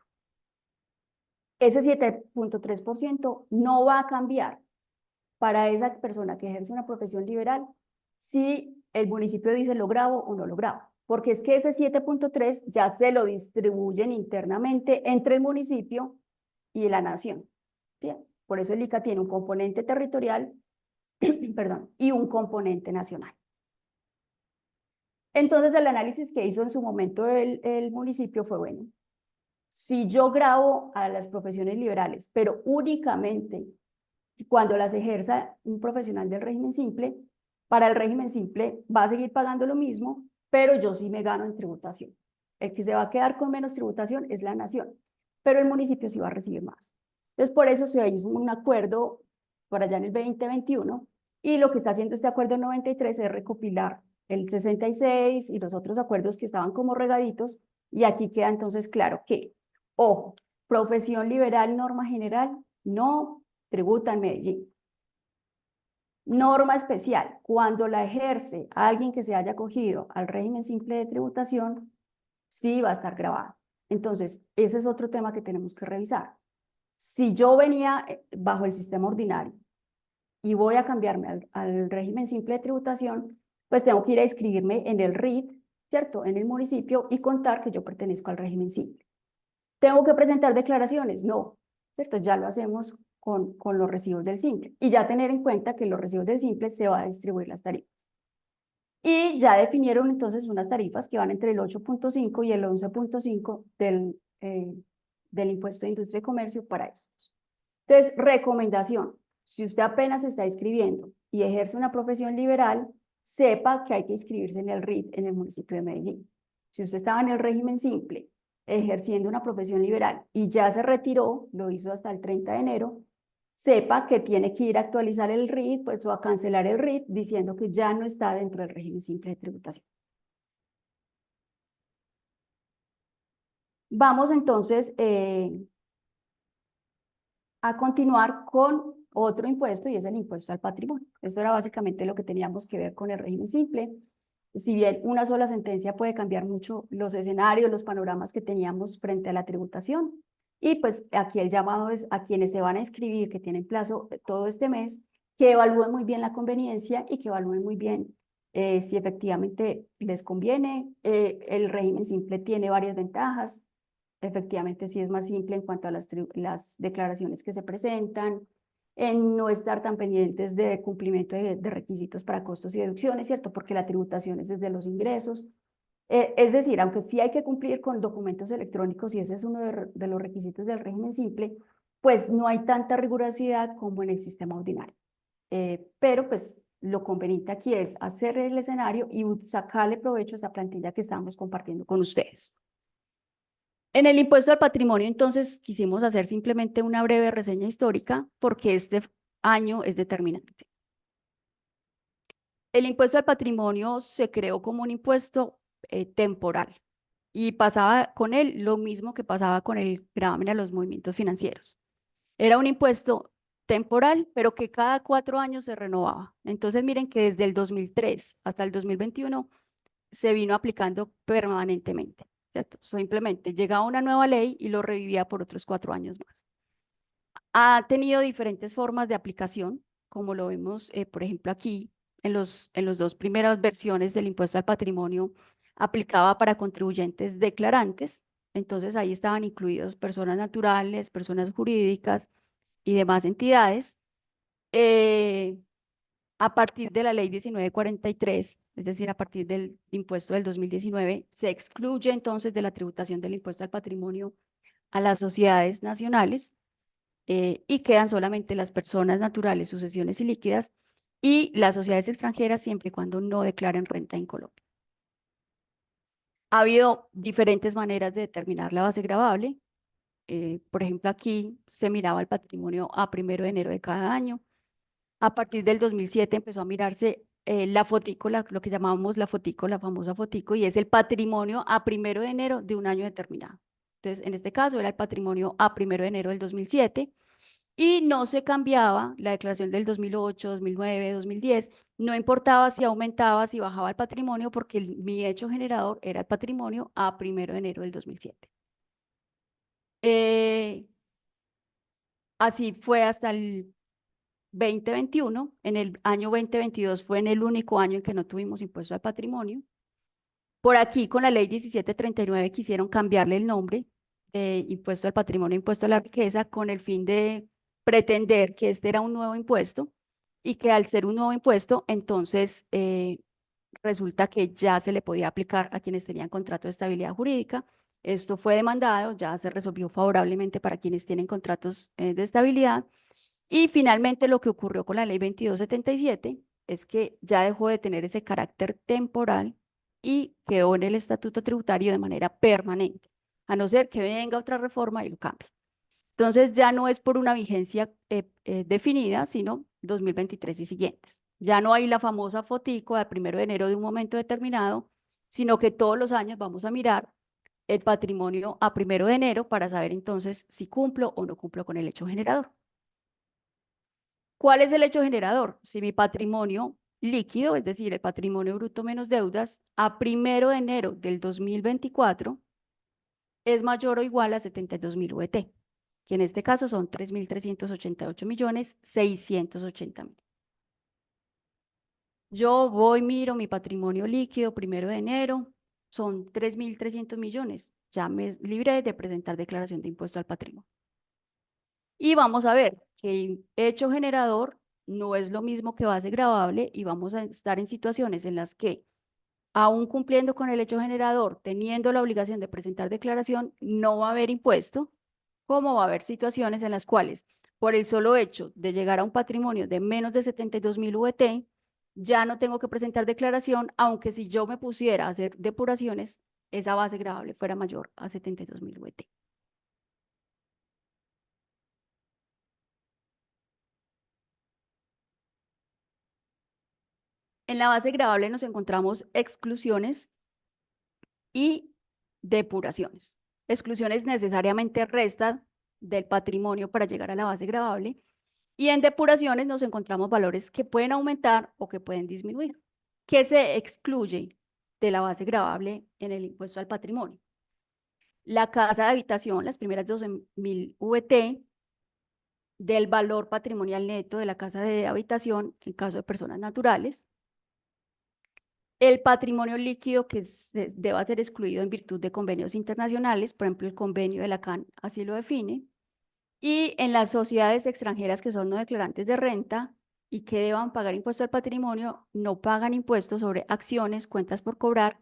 Ese 7.3% no va a cambiar para esa persona que ejerce una profesión liberal si el municipio dice lo grabo o no lo grabo, porque es que ese 7.3 ya se lo distribuyen internamente entre el municipio y la nación. ¿Sí? Por eso el ICA tiene un componente territorial perdón, y un componente nacional. Entonces el análisis que hizo en su momento el municipio fue, bueno, si yo grabo a las profesiones liberales, pero únicamente cuando las ejerza un profesional del régimen simple, para el régimen simple va a seguir pagando lo mismo, pero yo sí me gano en tributación. El que se va a quedar con menos tributación es la nación, pero el municipio sí va a recibir más. Entonces, por eso se hizo un acuerdo por allá en el 2021 y lo que está haciendo este acuerdo 93 es recopilar el 66 y los otros acuerdos que estaban como regaditos y aquí queda entonces claro que, ojo, profesión liberal, norma general, no tributa en Medellín. Norma especial, cuando la ejerce alguien que se haya acogido al régimen simple de tributación, sí va a estar grabado. Entonces, ese es otro tema que tenemos que revisar. Si yo venía bajo el sistema ordinario y voy a cambiarme al régimen simple de tributación, pues tengo que ir a inscribirme en el RIT, ¿cierto? En el municipio y contar que yo pertenezco al régimen simple. ¿Tengo que presentar declaraciones? No, ¿cierto? Ya lo hacemos con los recibos del simple. Y ya tener en cuenta que los recibos del simple se va a distribuir las tarifas. Y ya definieron entonces unas tarifas que van entre el 8.5 y el 11.5 del impuesto de industria y comercio para estos. Entonces, recomendación, si usted apenas se está inscribiendo y ejerce una profesión liberal, sepa que hay que inscribirse en el RIT en el municipio de Medellín. Si usted estaba en el régimen simple, ejerciendo una profesión liberal y ya se retiró, lo hizo hasta el 30 de enero, sepa que tiene que ir a actualizar el RIT, pues, o a cancelar el RIT, diciendo que ya no está dentro del régimen simple de tributación. Vamos entonces a continuar con otro impuesto y es el impuesto al patrimonio. Esto era básicamente lo que teníamos que ver con el régimen simple. Si bien una sola sentencia puede cambiar mucho los escenarios, los panoramas que teníamos frente a la tributación. Y pues aquí el llamado es a quienes se van a inscribir, que tienen plazo todo este mes, que evalúen muy bien la conveniencia y que evalúen muy bien si efectivamente les conviene. El régimen simple tiene varias ventajas. Efectivamente, sí es más simple en cuanto a las declaraciones que se presentan, en no estar tan pendientes de cumplimiento de requisitos para costos y deducciones, ¿cierto? Porque la tributación es desde los ingresos. Es decir, aunque sí hay que cumplir con documentos electrónicos y ese es uno de los requisitos del régimen simple, pues no hay tanta rigurosidad como en el sistema ordinario. Pero pues lo conveniente aquí es hacer el escenario y sacarle provecho a esta plantilla que estamos compartiendo con ustedes. En el impuesto al patrimonio, entonces, quisimos hacer simplemente una breve reseña histórica porque este año es determinante. El impuesto al patrimonio se creó como un impuesto temporal y pasaba con él lo mismo que pasaba con el gravamen a los movimientos financieros. Era un impuesto temporal, pero que cada 4 años se renovaba. Entonces, miren que desde el 2003 hasta el 2021 se vino aplicando permanentemente, ¿cierto? Simplemente llegaba una nueva ley y lo revivía por otros 4 años más. Ha tenido diferentes formas de aplicación, como lo vemos, por ejemplo, aquí, en los 2 primeras versiones del impuesto al patrimonio, aplicaba para contribuyentes declarantes, entonces ahí estaban incluidos personas naturales, personas jurídicas y demás entidades. A partir de la ley 1943, es decir, a partir del impuesto del 2019, se excluye entonces de la tributación del impuesto al patrimonio a las sociedades nacionales y quedan solamente las personas naturales, sucesiones y líquidas y las sociedades extranjeras siempre y cuando no declaren renta en Colombia. Ha habido diferentes maneras de determinar la base gravable. Por ejemplo, aquí se miraba el patrimonio a 1 de enero de cada año. A partir del 2007 empezó a mirarse la fotico, lo que llamábamos la fotico, la famosa fotico, y es el patrimonio a 1 de enero de un año determinado. Entonces, en este caso era el patrimonio a 1 de enero del 2007 y no se cambiaba la declaración del 2008, 2009, 2010, no importaba si aumentaba, si bajaba el patrimonio, porque mi hecho generador era el patrimonio a 1 de enero del 2007. Así fue hasta el 2021, en el año 2022 fue en el único año en que no tuvimos impuesto al patrimonio. Por aquí con la ley 1739 quisieron cambiarle el nombre de impuesto al patrimonio, impuesto a la riqueza, con el fin de pretender que este era un nuevo impuesto y que al ser un nuevo impuesto, entonces resulta que ya se le podía aplicar a quienes tenían contrato de estabilidad jurídica. Esto fue demandado, ya se resolvió favorablemente para quienes tienen contratos de estabilidad. Y finalmente lo que ocurrió con la ley 2277 es que ya dejó de tener ese carácter temporal y quedó en el estatuto tributario de manera permanente, a no ser que venga otra reforma y lo cambie. Entonces ya no es por una vigencia definida, sino 2023 y siguientes. Ya no hay la famosa fotico de 1 de enero de un momento determinado, sino que todos los años vamos a mirar el patrimonio a 1 de enero para saber entonces si cumplo o no cumplo con el hecho generador. ¿Cuál es el hecho generador? Si mi patrimonio líquido, es decir, el patrimonio bruto menos deudas, a 1 de enero del 2024 es mayor o igual a 72.000 VT, que en este caso son 3.388.680.000. Yo voy, miro mi patrimonio líquido 1 de enero, son 3.300 millones. Ya me libré de presentar declaración de impuesto al patrimonio. Y vamos a ver que hecho generador no es lo mismo que base gravable y vamos a estar en situaciones en las que, aún cumpliendo con el hecho generador, teniendo la obligación de presentar declaración, no va a haber impuesto, como va a haber situaciones en las cuales, por el solo hecho de llegar a un patrimonio de menos de 72.000 VT, ya no tengo que presentar declaración, aunque si yo me pusiera a hacer depuraciones, esa base gravable fuera mayor a 72.000 VT. En la base gravable nos encontramos exclusiones y depuraciones. Exclusiones necesariamente restan del patrimonio para llegar a la base gravable y en depuraciones nos encontramos valores que pueden aumentar o que pueden disminuir. ¿Qué se excluye de la base gravable en el impuesto al patrimonio? La casa de habitación, las primeras 12.000 VT, del valor patrimonial neto de la casa de habitación en caso de personas naturales, el patrimonio líquido que deba ser excluido en virtud de convenios internacionales, por ejemplo, el convenio de la CAN así lo define, y en las sociedades extranjeras que son no declarantes de renta y que deban pagar impuesto al patrimonio, no pagan impuestos sobre acciones, cuentas por cobrar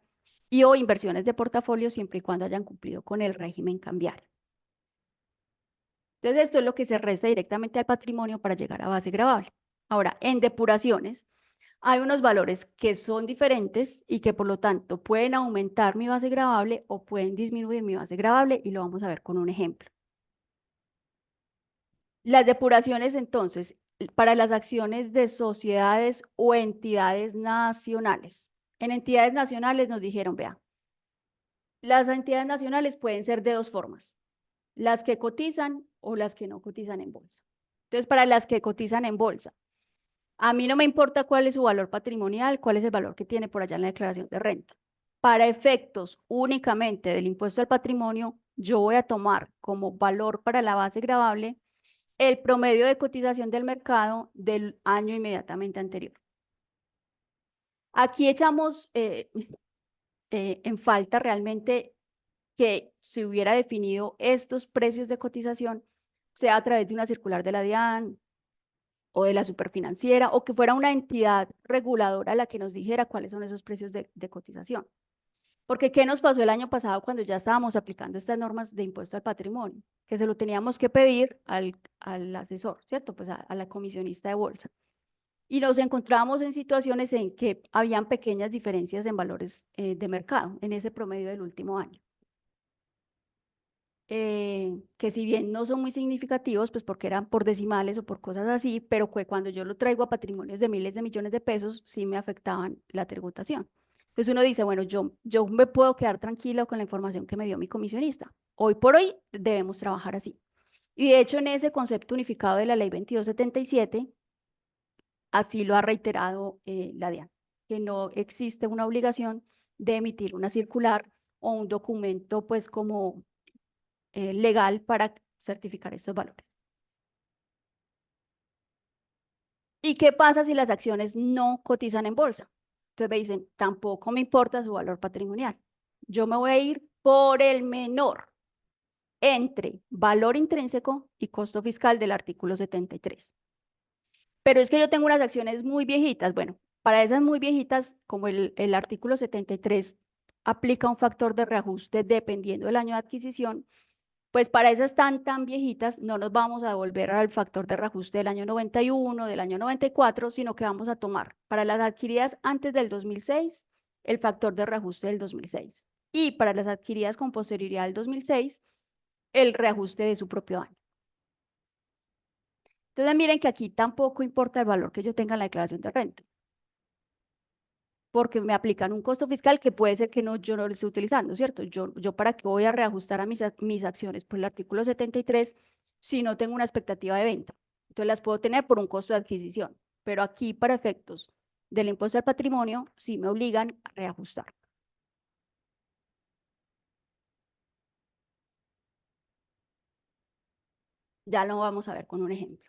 y o inversiones de portafolio siempre y cuando hayan cumplido con el régimen cambiario. Entonces, esto es lo que se resta directamente al patrimonio para llegar a base gravable. Ahora, en depuraciones, hay unos valores que son diferentes y que por lo tanto pueden aumentar mi base gravable o pueden disminuir mi base gravable y lo vamos a ver con un ejemplo. Las depuraciones entonces para las acciones de sociedades o entidades nacionales. En entidades nacionales nos dijeron, vea, las entidades nacionales pueden ser de dos formas, las que cotizan o las que no cotizan en bolsa. Entonces, para las que cotizan en bolsa, a mí no me importa cuál es su valor patrimonial, cuál es el valor que tiene por allá en la declaración de renta. Para efectos únicamente del impuesto al patrimonio, yo voy a tomar como valor para la base gravable el promedio de cotización del mercado del año inmediatamente anterior. Aquí echamos en falta realmente que se hubiera definido estos precios de cotización, sea a través de una circular de la DIAN o de la superfinanciera, o que fuera una entidad reguladora la que nos dijera cuáles son esos precios de cotización. Porque ¿qué nos pasó el año pasado cuando ya estábamos aplicando estas normas de impuesto al patrimonio? Que se lo teníamos que pedir al asesor, ¿cierto? Pues a la comisionista de bolsa. Y nos encontrábamos en situaciones en que habían pequeñas diferencias en valores de mercado en ese promedio del último año. Que si bien no son muy significativos, pues porque eran por decimales o por cosas así, pero que cuando yo lo traigo a patrimonios de miles de millones de pesos, sí me afectaban la tributación. Entonces uno dice, bueno, yo me puedo quedar tranquilo con la información que me dio mi comisionista. Hoy por hoy debemos trabajar así. Y de hecho en ese concepto unificado de la ley 2277, así lo ha reiterado la DIAN, que no existe una obligación de emitir una circular o un documento pues como legal para certificar estos valores. ¿Y qué pasa si las acciones no cotizan en bolsa? Entonces me dicen, tampoco me importa su valor patrimonial. Yo me voy a ir por el menor entre valor intrínseco y costo fiscal del artículo 73. Pero es que yo tengo unas acciones muy viejitas. Bueno, para esas muy viejitas, como el artículo 73 aplica un factor de reajuste dependiendo del año de adquisición, pues para esas tan viejitas no nos vamos a devolver al factor de reajuste del año 91, del año 94, sino que vamos a tomar para las adquiridas antes del 2006, el factor de reajuste del 2006. Y para las adquiridas con posterioridad al 2006, el reajuste de su propio año. Entonces miren que aquí tampoco importa el valor que yo tenga en la declaración de renta, porque me aplican un costo fiscal que puede ser que yo no lo esté utilizando, ¿cierto? Yo para qué voy a reajustar a mis acciones por el artículo 73 si no tengo una expectativa de venta. Entonces las puedo tener por un costo de adquisición, pero aquí para efectos del impuesto al patrimonio sí me obligan a reajustar. Ya lo vamos a ver con un ejemplo.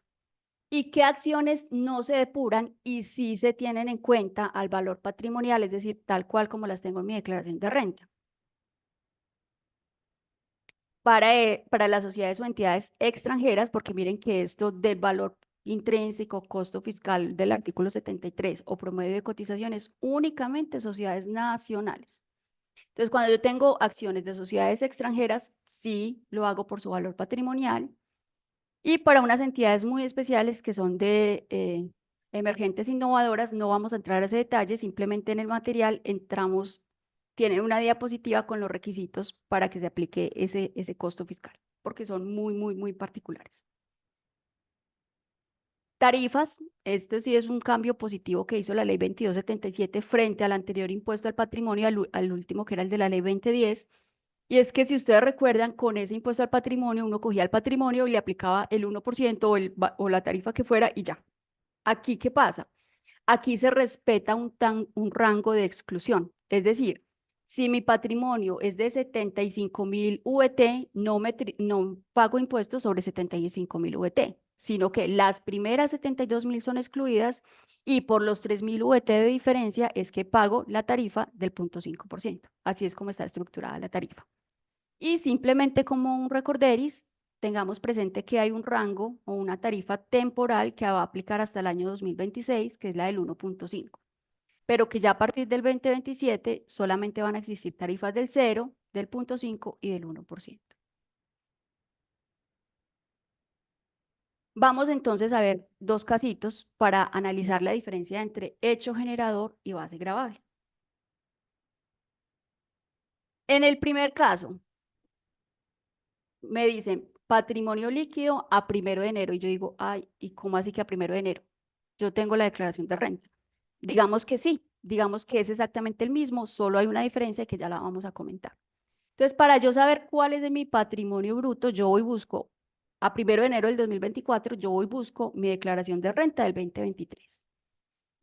¿Y qué acciones no se depuran y sí se tienen en cuenta al valor patrimonial, es decir, tal cual como las tengo en mi declaración de renta? para las sociedades o entidades extranjeras, porque miren que esto del valor intrínseco, costo fiscal del artículo 73 o promedio de cotizaciones, únicamente sociedades nacionales. Entonces, cuando yo tengo acciones de sociedades extranjeras, sí lo hago por su valor patrimonial. Y para unas entidades muy especiales que son de emergentes innovadoras, no vamos a entrar a ese detalle, simplemente en el material entramos, tiene una diapositiva con los requisitos para que se aplique ese costo fiscal, porque son muy particulares. Tarifas, este sí es un cambio positivo que hizo la ley 2277 frente al anterior impuesto al patrimonio, al último que era el de la ley 2010. Y es que si ustedes recuerdan, con ese impuesto al patrimonio, uno cogía el patrimonio y le aplicaba el 1% o la tarifa que fuera y ya. Aquí, ¿qué pasa? Aquí se respeta un rango de exclusión. Es decir, si mi patrimonio es de 75.000 VT, no pago impuestos sobre 75.000 VT, sino que las primeras 72.000 son excluidas y por los 3.000 VT de diferencia es que pago la tarifa del 0.5%. Así es como está estructurada la tarifa. Y simplemente como un recorderis, tengamos presente que hay un rango o una tarifa temporal que va a aplicar hasta el año 2026, que es la del 1.5, pero que ya a partir del 2027 solamente van a existir tarifas del 0, del 0.5 y del 1%. Vamos entonces a ver dos casitos para analizar la diferencia entre hecho generador y base gravable. En el primer caso, me dicen patrimonio líquido a 1 de enero y yo digo, ay, ¿y cómo así que a 1 de enero? Yo tengo la declaración de renta. Digamos que sí, digamos que es exactamente el mismo, solo hay una diferencia que ya la vamos a comentar. Entonces, para yo saber cuál es de mi patrimonio bruto, yo voy y busco a 1 de enero del 2024, yo voy y busco mi declaración de renta del 2023.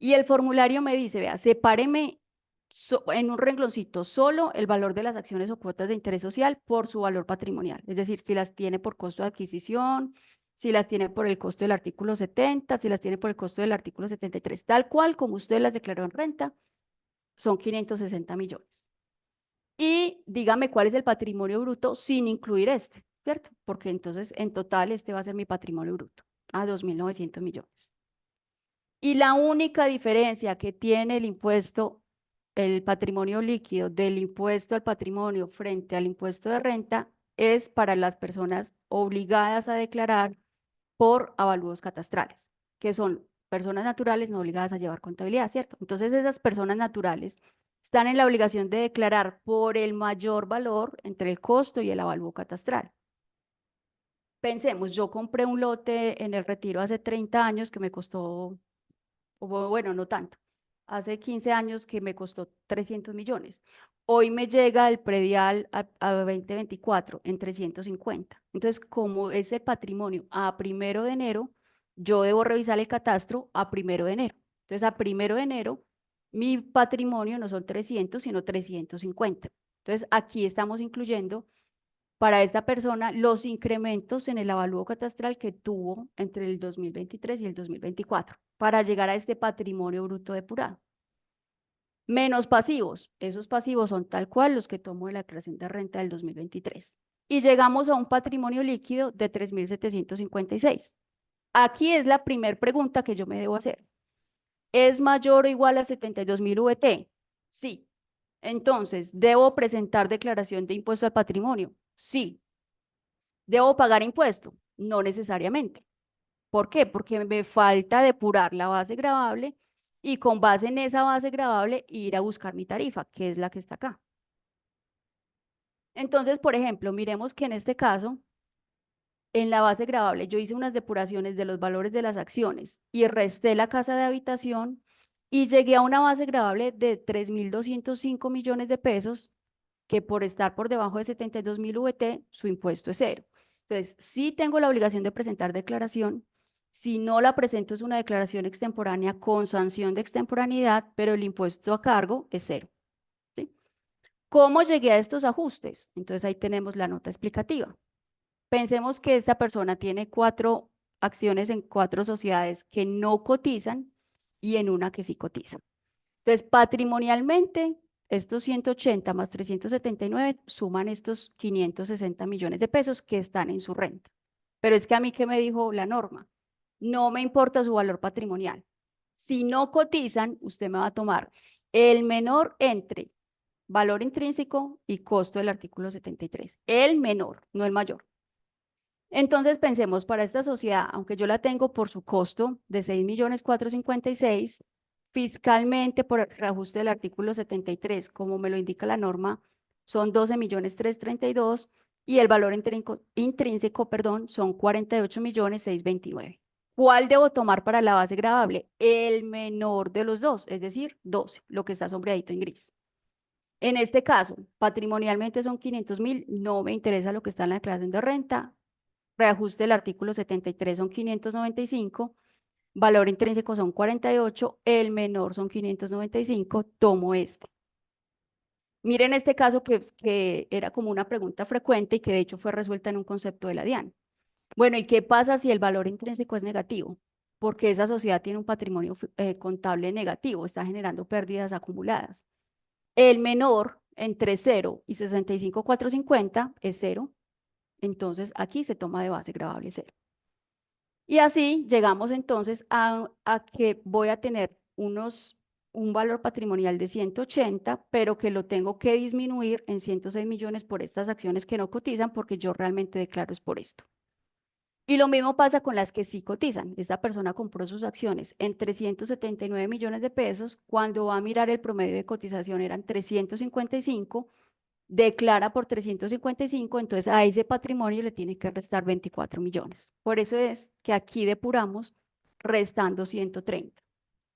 Y el formulario me dice, vea, sepáreme en un rengloncito solo el valor de las acciones o cuotas de interés social por su valor patrimonial. Es decir, si las tiene por costo de adquisición, si las tiene por el costo del artículo 70, si las tiene por el costo del artículo 73, tal cual como usted las declaró en renta, son 560 millones. Y dígame cuál es el patrimonio bruto sin incluir este, ¿cierto? Porque entonces en total este va a ser mi patrimonio bruto, a 2.900 millones. Y la única diferencia que tiene el impuesto, el patrimonio líquido del impuesto al patrimonio frente al impuesto de renta es para las personas obligadas a declarar por avalúos catastrales, que son personas naturales no obligadas a llevar contabilidad, ¿cierto? Entonces esas personas naturales están en la obligación de declarar por el mayor valor entre el costo y el avalúo catastral. Pensemos, yo compré un lote en el Retiro hace 30 años que me costó, bueno, no tanto, hace 15 años que me costó 300 millones. Hoy me llega el predial a 2024 en 350. Entonces, como ese patrimonio a 1 de enero, yo debo revisar el catastro a 1 de enero. Entonces, a 1 de enero, mi patrimonio no son 300, sino 350. Entonces, aquí estamos incluyendo para esta persona los incrementos en el avalúo catastral que tuvo entre el 2023 y el 2024 para llegar a este patrimonio bruto depurado. Menos pasivos, esos pasivos son tal cual los que tomo de la declaración de renta del 2023. Y llegamos a un patrimonio líquido de 3.756. Aquí es la primera pregunta que yo me debo hacer. ¿Es mayor o igual a 72.000 VT? Sí. Entonces, ¿debo presentar declaración de impuesto al patrimonio? Sí. ¿Debo pagar impuesto? No necesariamente. ¿Por qué? Porque me falta depurar la base gravable y con base en esa base gravable ir a buscar mi tarifa, que es la que está acá. Entonces, por ejemplo, miremos que en este caso, en la base gravable, yo hice unas depuraciones de los valores de las acciones y resté la casa de habitación y llegué a una base gravable de 3.205 millones de pesos, que por estar por debajo de 72.000 VT, su impuesto es cero. Entonces, sí tengo la obligación de presentar declaración. Si no la presento, es una declaración extemporánea con sanción de extemporaneidad, pero el impuesto a cargo es cero. ¿Sí? ¿Cómo llegué a estos ajustes? Entonces, ahí tenemos la nota explicativa. Pensemos que esta persona tiene 4 acciones en 4 sociedades que no cotizan y en una que sí cotiza. Entonces, patrimonialmente, estos 180 más 379 suman estos 560 millones de pesos que están en su renta. Pero es que a mí, ¿qué me dijo la norma? No me importa su valor patrimonial. Si no cotizan, usted me va a tomar el menor entre valor intrínseco y costo del artículo 73. El menor, no el mayor. Entonces pensemos para esta sociedad, aunque yo la tengo por su costo de 6.456.000, fiscalmente por el reajuste del artículo 73, como me lo indica la norma, son 12.332.000 y el valor intrínseco, perdón, son 48.629.000. ¿Cuál debo tomar para la base gravable? El menor de los dos, es decir, 12, lo que está sombreadito en gris. En este caso, patrimonialmente son 500.000, no me interesa lo que está en la declaración de renta. Reajuste del artículo 73 son 595, valor intrínseco son 48, el menor son 595, tomo este. Miren este caso que era como una pregunta frecuente y que de hecho fue resuelta en un concepto de la DIAN. Bueno, ¿y qué pasa si el valor intrínseco es negativo? Porque esa sociedad tiene un patrimonio contable negativo, está generando pérdidas acumuladas. El menor entre 0 y 65.450 es 0. Entonces aquí se toma de base gravable 0. Y así llegamos entonces a que voy a tener un valor patrimonial de 180, pero que lo tengo que disminuir en 106 millones por estas acciones que no cotizan, porque yo realmente declaro es por esto. Y lo mismo pasa con las que sí cotizan. Esta persona compró sus acciones en 379 millones de pesos. Cuando va a mirar el promedio de cotización eran 355, declara por 355, entonces a ese patrimonio le tiene que restar 24 millones. Por eso es que aquí depuramos restando 130.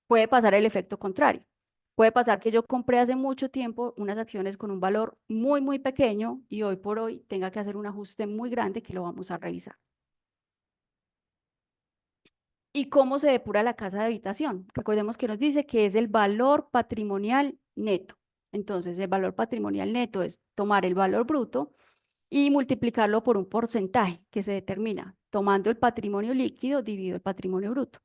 Puede pasar el efecto contrario. Puede pasar que yo compré hace mucho tiempo unas acciones con un valor muy, muy pequeño y hoy por hoy tenga que hacer un ajuste muy grande que lo vamos a revisar. ¿Y cómo se depura la casa de habitación? Recordemos que nos dice que es el valor patrimonial neto. Entonces, el valor patrimonial neto es tomar el valor bruto y multiplicarlo por un porcentaje que se determina tomando el patrimonio líquido dividido el patrimonio bruto.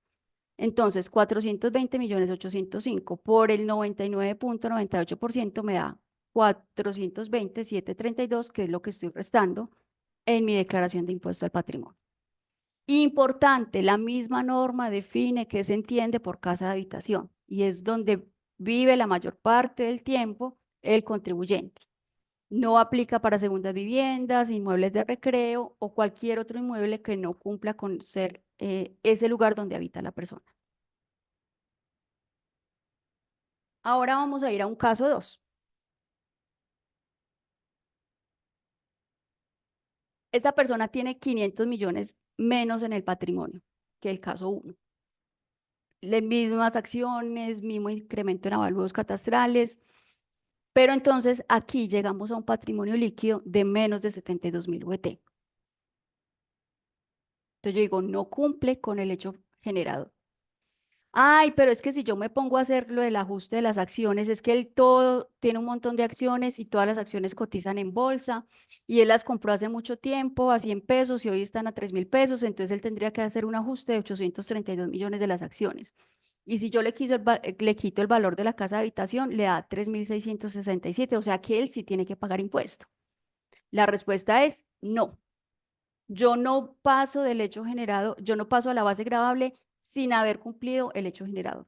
Entonces, 420.805.000 por el 99.98% me da 420.732, que es lo que estoy restando en mi declaración de impuesto al patrimonio. Importante, la misma norma define qué se entiende por casa de habitación y es donde vive la mayor parte del tiempo el contribuyente. No aplica para segundas viviendas, inmuebles de recreo o cualquier otro inmueble que no cumpla con ser ese lugar donde habita la persona. Ahora vamos a ir a un caso 2. Esta persona tiene 500 millones menos en el patrimonio que el caso 1. Las mismas acciones, mismo incremento en avalúos catastrales, pero entonces aquí llegamos a un patrimonio líquido de menos de 72.000 UET. Entonces yo digo, no cumple con el hecho generador. Ay, pero es que si yo me pongo a hacer lo del ajuste de las acciones, es que él todo tiene un montón de acciones y todas las acciones cotizan en bolsa y él las compró hace mucho tiempo a 100 pesos y hoy están a 3.000 pesos, entonces él tendría que hacer un ajuste de 832 millones de las acciones. Y si yo le quito el valor de la casa de habitación, le da 3.667, o sea que él sí tiene que pagar impuesto. La respuesta es no. Yo no paso del hecho generado, yo no paso a la base gravable sin haber cumplido el hecho generador.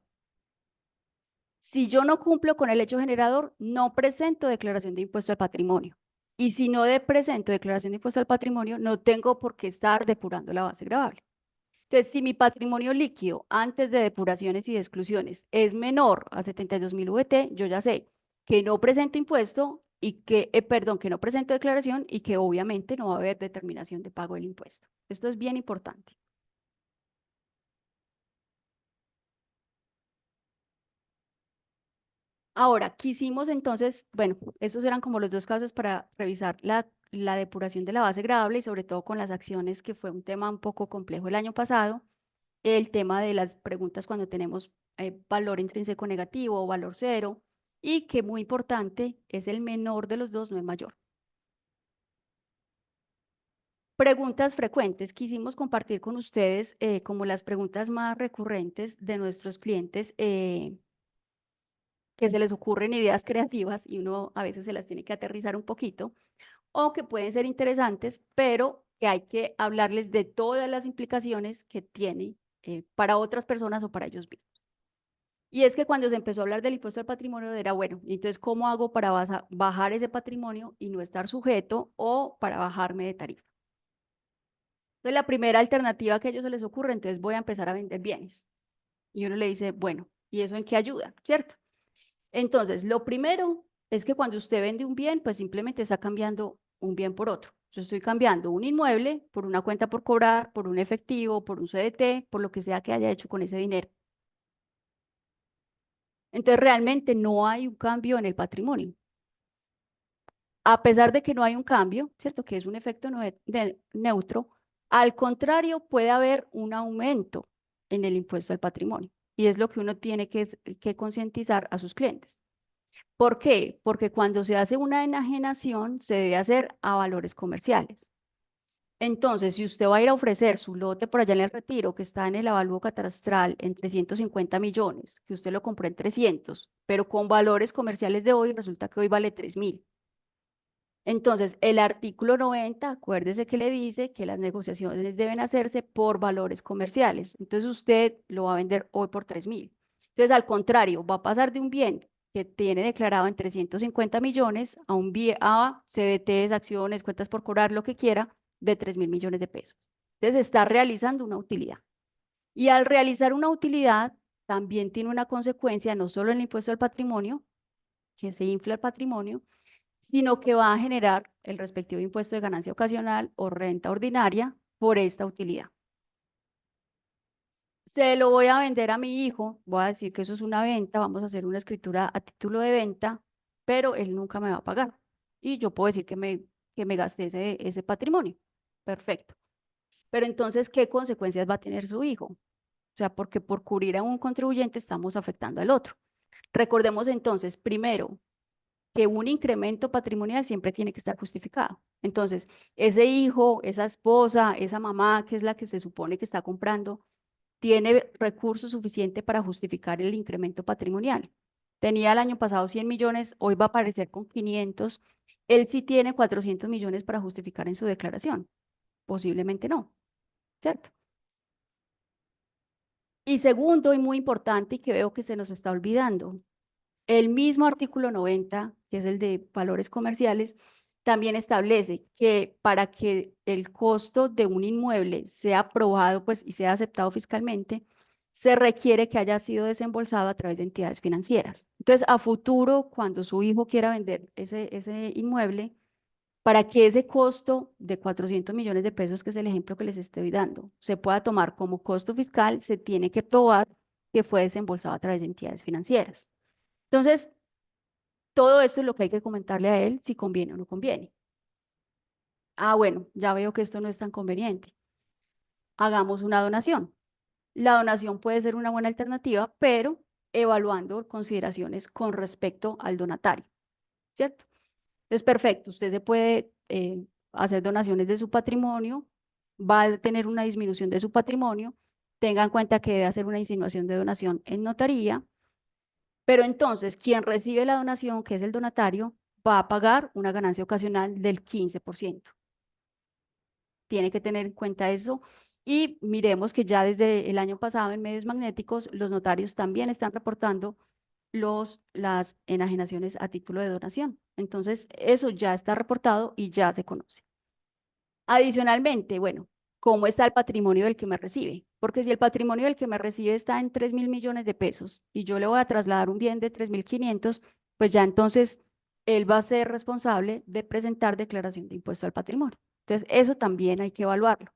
Si yo no cumplo con el hecho generador, no presento declaración de impuesto al patrimonio. Y si no presento declaración de impuesto al patrimonio, no tengo por qué estar depurando la base gravable. Entonces, si mi patrimonio líquido antes de depuraciones y de exclusiones es menor a 72.000 VT, yo ya sé que no presento impuesto y que, que no presento declaración y que obviamente no va a haber determinación de pago del impuesto. Esto es bien importante. Ahora, quisimos entonces, bueno, esos eran como los dos casos para revisar la depuración de la base gravable y sobre todo con las acciones, que fue un tema un poco complejo el año pasado. El tema de las preguntas cuando tenemos valor intrínseco negativo o valor cero, y que muy importante es el menor de los dos, no el mayor. Preguntas frecuentes. Quisimos compartir con ustedes como las preguntas más recurrentes de nuestros clientes que se les ocurren ideas creativas y uno a veces se las tiene que aterrizar un poquito, o que pueden ser interesantes, pero que hay que hablarles de todas las implicaciones que tiene para otras personas o para ellos mismos. Y es que cuando se empezó a hablar del impuesto al patrimonio era, bueno, entonces, ¿cómo hago para bajar ese patrimonio y no estar sujeto o para bajarme de tarifa? Entonces, la primera alternativa que a ellos se les ocurre, entonces voy a empezar a vender bienes. Y uno le dice, bueno, ¿y eso en qué ayuda? ¿Cierto? Entonces, lo primero es que cuando usted vende un bien, pues simplemente está cambiando un bien por otro. Yo estoy cambiando un inmueble por una cuenta por cobrar, por un efectivo, por un CDT, por lo que sea que haya hecho con ese dinero. Entonces, realmente no hay un cambio en el patrimonio. A pesar de que no hay un cambio, ¿cierto? Que es un efecto neutro, al contrario, puede haber un aumento en el impuesto al patrimonio. Y es lo que uno tiene que concientizar a sus clientes. ¿Por qué? Porque cuando se hace una enajenación, se debe hacer a valores comerciales. Entonces, si usted va a ir a ofrecer su lote por allá en el Retiro, que está en el avalúo catastral en 350 millones, que usted lo compró en 300, pero con valores comerciales de hoy, resulta que hoy vale 3.000. Entonces, el artículo 90, acuérdese que le dice que las negociaciones deben hacerse por valores comerciales. Entonces, usted lo va a vender hoy por 3.000. Entonces, al contrario, va a pasar de un bien que tiene declarado en 350 millones a un bien a CDTs, acciones, cuentas por cobrar, lo que quiera, de 3.000 millones de pesos. Entonces, está realizando una utilidad. Y al realizar una utilidad, también tiene una consecuencia, no solo en el impuesto al patrimonio, que se infla el patrimonio, sino que va a generar el respectivo impuesto de ganancia ocasional o renta ordinaria por esta utilidad. Se lo voy a vender a mi hijo, voy a decir que eso es una venta, vamos a hacer una escritura a título de venta, pero él nunca me va a pagar. Y yo puedo decir que me gasté ese patrimonio. Perfecto. Pero entonces, ¿qué consecuencias va a tener su hijo? O sea, porque por cubrir a un contribuyente estamos afectando al otro. Recordemos entonces, primero, que un incremento patrimonial siempre tiene que estar justificado. Entonces, ese hijo, esa esposa, esa mamá, que es la que se supone que está comprando, tiene recursos suficientes para justificar el incremento patrimonial. Tenía el año pasado 100 millones, hoy va a aparecer con 500. Él sí tiene 400 millones para justificar en su declaración. Posiblemente no, ¿cierto? Y segundo, y muy importante, y que veo que se nos está olvidando, el mismo artículo 90, que es el de valores comerciales, también establece que para que el costo de un inmueble sea aprobado pues, y sea aceptado fiscalmente, se requiere que haya sido desembolsado a través de entidades financieras. Entonces, a futuro, cuando su hijo quiera vender ese inmueble, para que ese costo de 400 millones de pesos, que es el ejemplo que les estoy dando, se pueda tomar como costo fiscal, se tiene que probar que fue desembolsado a través de entidades financieras. Entonces, todo esto es lo que hay que comentarle a él si conviene o no conviene. Ah, bueno, ya veo que esto no es tan conveniente. Hagamos una donación. La donación puede ser una buena alternativa, pero evaluando consideraciones con respecto al donatario, ¿cierto? Es perfecto, usted se puede hacer donaciones de su patrimonio, va a tener una disminución de su patrimonio, tenga en cuenta que debe hacer una insinuación de donación en notaría. Pero entonces, quien recibe la donación, que es el donatario, va a pagar una ganancia ocasional del 15%. Tiene que tener en cuenta eso. Y miremos que ya desde el año pasado en medios magnéticos, los notarios también están reportando las enajenaciones a título de donación. Entonces, eso ya está reportado y ya se conoce. Adicionalmente, bueno, ¿cómo está el patrimonio del que me recibe? Porque si el patrimonio del que me recibe está en 3.000 millones de pesos y yo le voy a trasladar un bien de 3.500, pues ya entonces él va a ser responsable de presentar declaración de impuesto al patrimonio. Entonces, eso también hay que evaluarlo.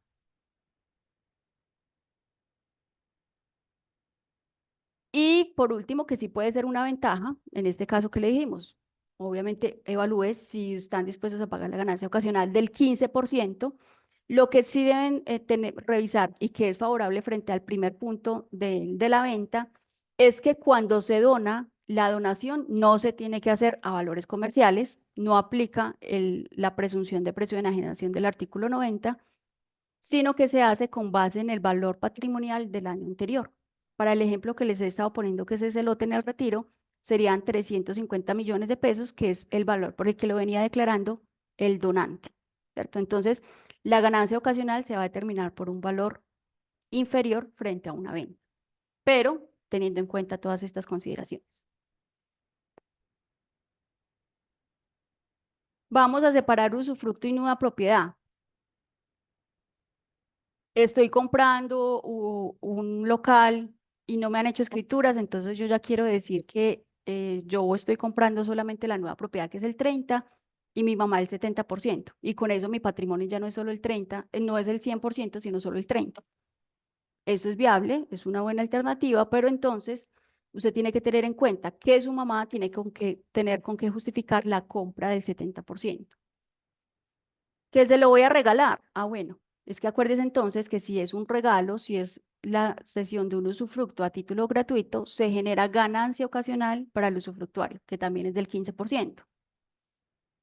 Y por último, que sí puede ser una ventaja, en este caso que le dijimos, obviamente evalúe si están dispuestos a pagar la ganancia ocasional del 15%. Lo que sí deben revisar y que es favorable frente al primer punto de la venta es que cuando se dona, la donación no se tiene que hacer a valores comerciales, no aplica la presunción de precio de enajenación del artículo 90, sino que se hace con base en el valor patrimonial del año anterior. Para el ejemplo que les he estado poniendo, que es ese lote en el Retiro, serían 350 millones de pesos, que es el valor por el que lo venía declarando el donante, ¿cierto? Entonces, la ganancia ocasional se va a determinar por un valor inferior frente a una venta, pero teniendo en cuenta todas estas consideraciones. Vamos a separar usufructo y nueva propiedad. Estoy comprando un local y no me han hecho escrituras, entonces yo ya quiero decir que yo estoy comprando solamente la nueva propiedad, que es el 30, y mi mamá el 70%. Y con eso mi patrimonio ya no es solo el 30, no es el 100%, sino solo el 30%. Eso es viable, es una buena alternativa, pero entonces usted tiene que tener en cuenta que su mamá tiene tener con qué justificar la compra del 70%. ¿Que se lo voy a regalar? Ah, bueno, es que acuérdese entonces que si es un regalo, si es la cesión de un usufructo a título gratuito, se genera ganancia ocasional para el usufructuario, que también es del 15%.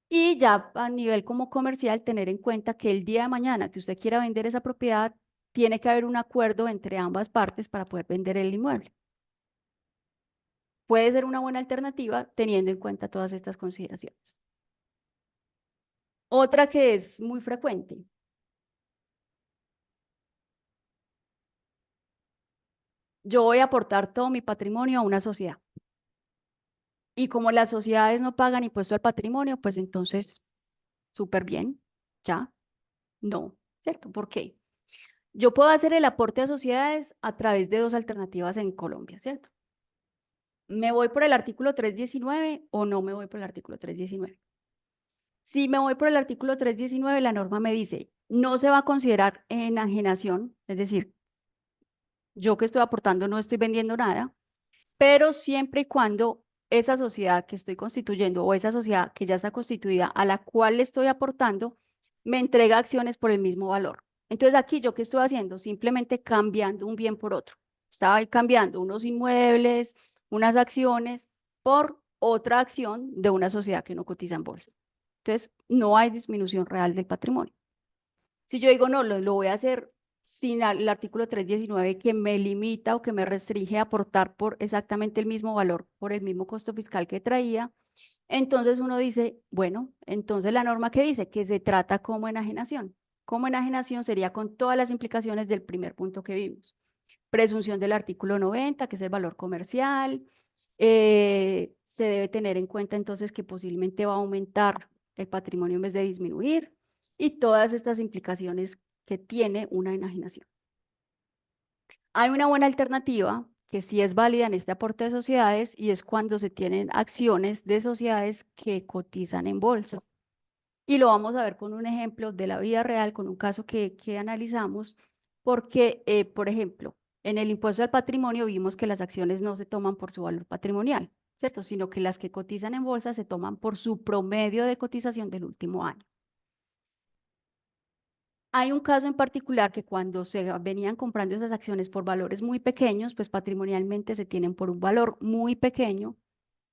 Y ya a nivel como comercial, tener en cuenta que el día de mañana que usted quiera vender esa propiedad, tiene que haber un acuerdo entre ambas partes para poder vender el inmueble. Puede ser una buena alternativa teniendo en cuenta todas estas consideraciones. Otra que es muy frecuente. Yo voy a aportar todo mi patrimonio a una sociedad. Y como las sociedades no pagan impuesto al patrimonio, pues entonces, súper bien, ¿ya? No, ¿cierto? ¿Por qué? Yo puedo hacer el aporte a sociedades a través de dos alternativas en Colombia, ¿cierto? ¿Me voy por el artículo 319 o no me voy por el artículo 319? Si me voy por el artículo 319, la norma me dice, no se va a considerar enajenación, es decir, yo que estoy aportando no estoy vendiendo nada, pero siempre y cuando esa sociedad que estoy constituyendo o esa sociedad que ya está constituida a la cual le estoy aportando me entrega acciones por el mismo valor. Entonces aquí yo qué estoy haciendo, simplemente cambiando un bien por otro. Estaba cambiando unos inmuebles, unas acciones por otra acción de una sociedad que no cotiza en bolsa. Entonces no hay disminución real del patrimonio. Si yo digo, no, lo voy a hacer sin el artículo 319 que me limita o que me restringe a aportar por exactamente el mismo valor, por el mismo costo fiscal que traía, entonces uno dice, bueno, entonces la norma que dice que se trata como enajenación. Como enajenación sería con todas las implicaciones del primer punto que vimos. Presunción del artículo 90, que es el valor comercial. Se debe tener en cuenta entonces que posiblemente va a aumentar el patrimonio en vez de disminuir y todas estas implicaciones que tiene una enajenación. Hay una buena alternativa que sí es válida en este aporte de sociedades y es cuando se tienen acciones de sociedades que cotizan en bolsa. Y lo vamos a ver con un ejemplo de la vida real, con un caso que analizamos, porque, por ejemplo, en el impuesto al patrimonio vimos que las acciones no se toman por su valor patrimonial, ¿cierto? Sino que las que cotizan en bolsa se toman por su promedio de cotización del último año. Hay un caso en particular que cuando se venían comprando esas acciones por valores muy pequeños, pues patrimonialmente se tienen por un valor muy pequeño,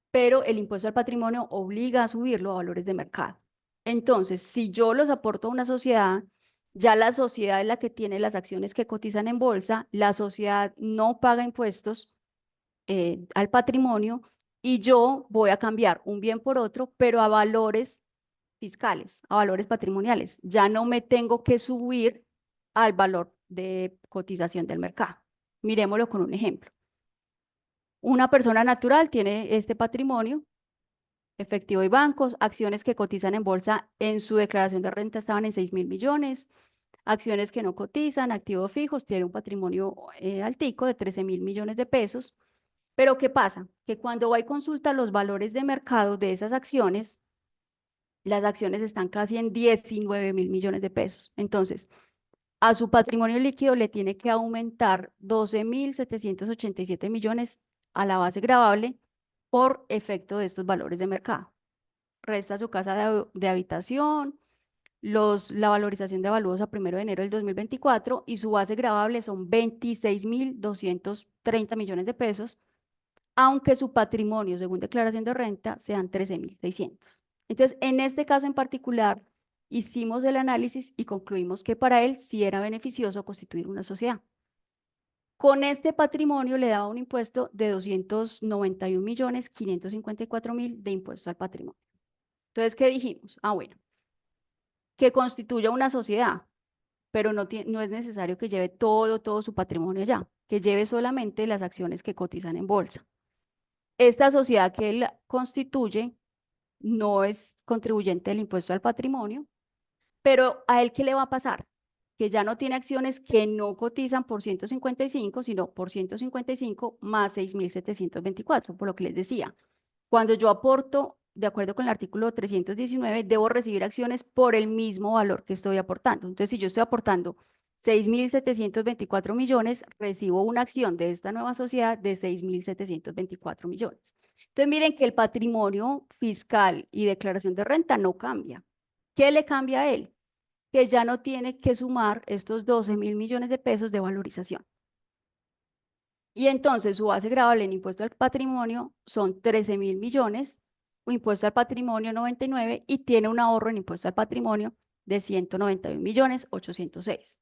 pero el impuesto al patrimonio obliga a subirlo a valores de mercado. Entonces, si yo los aporto a una sociedad, ya la sociedad es la que tiene las acciones que cotizan en bolsa, la sociedad no paga impuestos al patrimonio y yo voy a cambiar un bien por otro, pero a valores fiscales, a valores patrimoniales. Ya no me tengo que subir al valor de cotización del mercado. Miremoslo con un ejemplo. Una persona natural tiene este patrimonio, efectivo y bancos, acciones que cotizan en bolsa en su declaración de renta estaban en 6.000 millones, acciones que no cotizan, activos fijos, tiene un patrimonio altico de 13.000 millones de pesos. Pero ¿qué pasa? Que cuando va y consulta los valores de mercado de esas acciones, las acciones están casi en 19.000 millones de pesos. Entonces, a su patrimonio líquido le tiene que aumentar 12.787 millones a la base gravable por efecto de estos valores de mercado. Resta su casa de habitación, la valorización de avalúos a 1 de enero del 2024 y su base gravable son 26.230 millones de pesos, aunque su patrimonio, según declaración de renta, sean 13.600. Entonces, en este caso en particular, hicimos el análisis y concluimos que para él sí era beneficioso constituir una sociedad. Con este patrimonio le daba un impuesto de 291.554.000 de impuestos al patrimonio. Entonces, ¿qué dijimos? Ah, bueno, que constituya una sociedad, pero no es necesario que lleve todo su patrimonio allá, que lleve solamente las acciones que cotizan en bolsa. Esta sociedad que él constituye no es contribuyente del impuesto al patrimonio, pero ¿a él qué le va a pasar? Que ya no tiene acciones que no cotizan por 155, sino por 155 más 6.724, por lo que les decía. Cuando yo aporto, de acuerdo con el artículo 319, debo recibir acciones por el mismo valor que estoy aportando. Entonces, si yo estoy aportando 6.724 millones, recibo una acción de esta nueva sociedad de 6.724 millones. Entonces, miren que el patrimonio fiscal y declaración de renta no cambia. ¿Qué le cambia a él? Que ya no tiene que sumar estos 12.000 millones de pesos de valorización. Y entonces su base gravable en impuesto al patrimonio son 13.000 millones, o impuesto al patrimonio 99, y tiene un ahorro en impuesto al patrimonio de 191.806.000.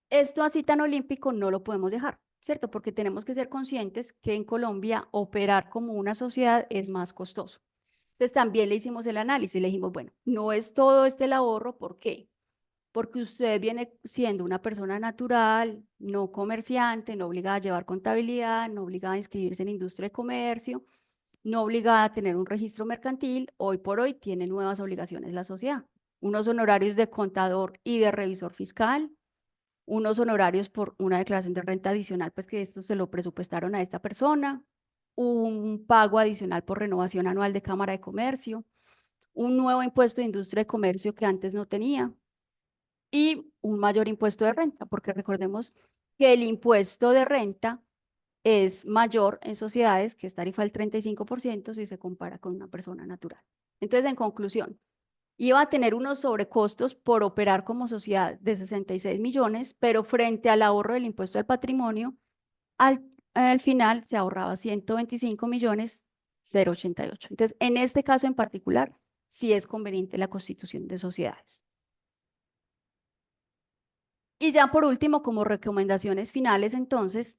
Esto así tan olímpico no lo podemos dejar, ¿cierto? Porque tenemos que ser conscientes que en Colombia operar como una sociedad es más costoso. Entonces también le hicimos el análisis, le dijimos, bueno, no es todo el ahorro, ¿por qué? Porque usted viene siendo una persona natural, no comerciante, no obligada a llevar contabilidad, no obligada a inscribirse en industria de comercio, no obligada a tener un registro mercantil. Hoy por hoy tiene nuevas obligaciones la sociedad, unos honorarios de contador y de revisor fiscal, unos honorarios por una declaración de renta adicional, pues que esto se lo presupuestaron a esta persona, un pago adicional por renovación anual de Cámara de Comercio, un nuevo impuesto de industria de comercio que antes no tenía, y un mayor impuesto de renta, porque recordemos que el impuesto de renta es mayor en sociedades, que es tarifa del 35% si se compara con una persona natural. Entonces, en conclusión, iba a tener unos sobrecostos por operar como sociedad de 66 millones, pero frente al ahorro del impuesto al patrimonio, al final se ahorraba 125.088.000. Entonces, en este caso en particular, sí es conveniente la constitución de sociedades. Y ya por último, como recomendaciones finales, entonces,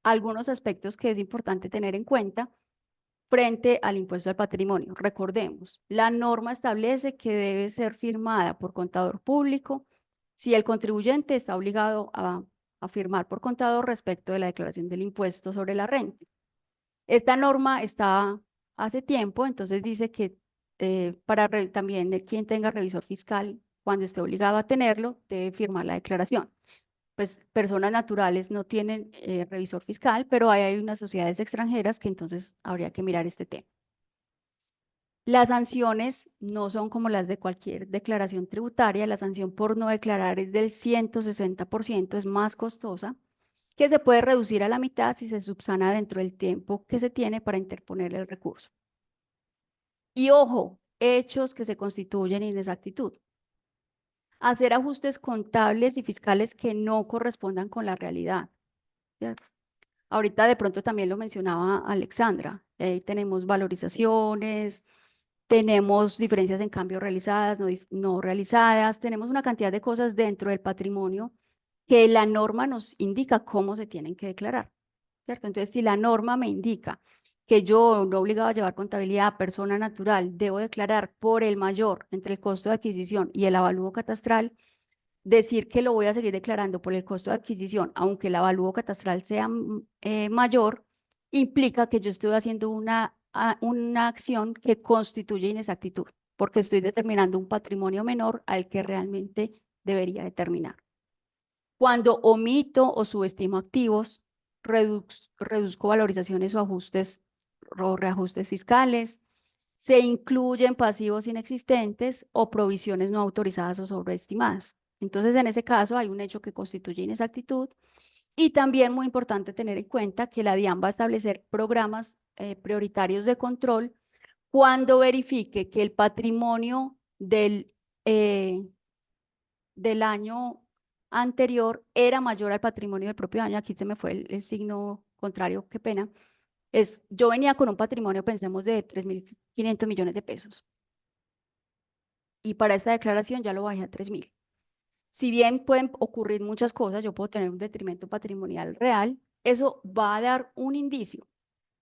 algunos aspectos que es importante tener en cuenta frente al impuesto al patrimonio. Recordemos, la norma establece que debe ser firmada por contador público si el contribuyente está obligado a firmar por contador respecto de la declaración del impuesto sobre la renta. Esta norma está hace tiempo, entonces dice que también quien tenga revisor fiscal, cuando esté obligado a tenerlo, debe firmar la declaración. Pues personas naturales no tienen revisor fiscal, pero hay unas sociedades extranjeras que entonces habría que mirar este tema. Las sanciones no son como las de cualquier declaración tributaria. La sanción por no declarar es del 160%, es más costosa, que se puede reducir a la mitad si se subsana dentro del tiempo que se tiene para interponer el recurso. Y ojo, hechos que se constituyen inexactitud. Hacer ajustes contables y fiscales que no correspondan con la realidad, ¿cierto? Ahorita de pronto también lo mencionaba Alexandra. Tenemos valorizaciones, tenemos diferencias en cambio realizadas, no realizadas, tenemos una cantidad de cosas dentro del patrimonio que la norma nos indica cómo se tienen que declarar, ¿cierto? Entonces, si la norma me indica que yo, no obligado a llevar contabilidad, persona natural, debo declarar por el mayor entre el costo de adquisición y el avalúo catastral, decir que lo voy a seguir declarando por el costo de adquisición, aunque el avalúo catastral sea mayor, implica que yo estoy haciendo una acción que constituye inexactitud, porque estoy determinando un patrimonio menor al que realmente debería determinar. Cuando omito o subestimo activos, reduzco valorizaciones o ajustes o reajustes fiscales, se incluyen pasivos inexistentes o provisiones no autorizadas o sobreestimadas. Entonces, en ese caso, hay un hecho que constituye inexactitud. Y también muy importante tener en cuenta que la DIAN va a establecer programas prioritarios de control cuando verifique que el patrimonio del año anterior era mayor al patrimonio del propio año. Aquí se me fue el signo contrario, qué pena. Yo venía con un patrimonio, pensemos, de 3.500 millones de pesos. y para esta declaración ya lo bajé a 3.000. Si bien pueden ocurrir muchas cosas, yo puedo tener un detrimento patrimonial real, eso va a dar un indicio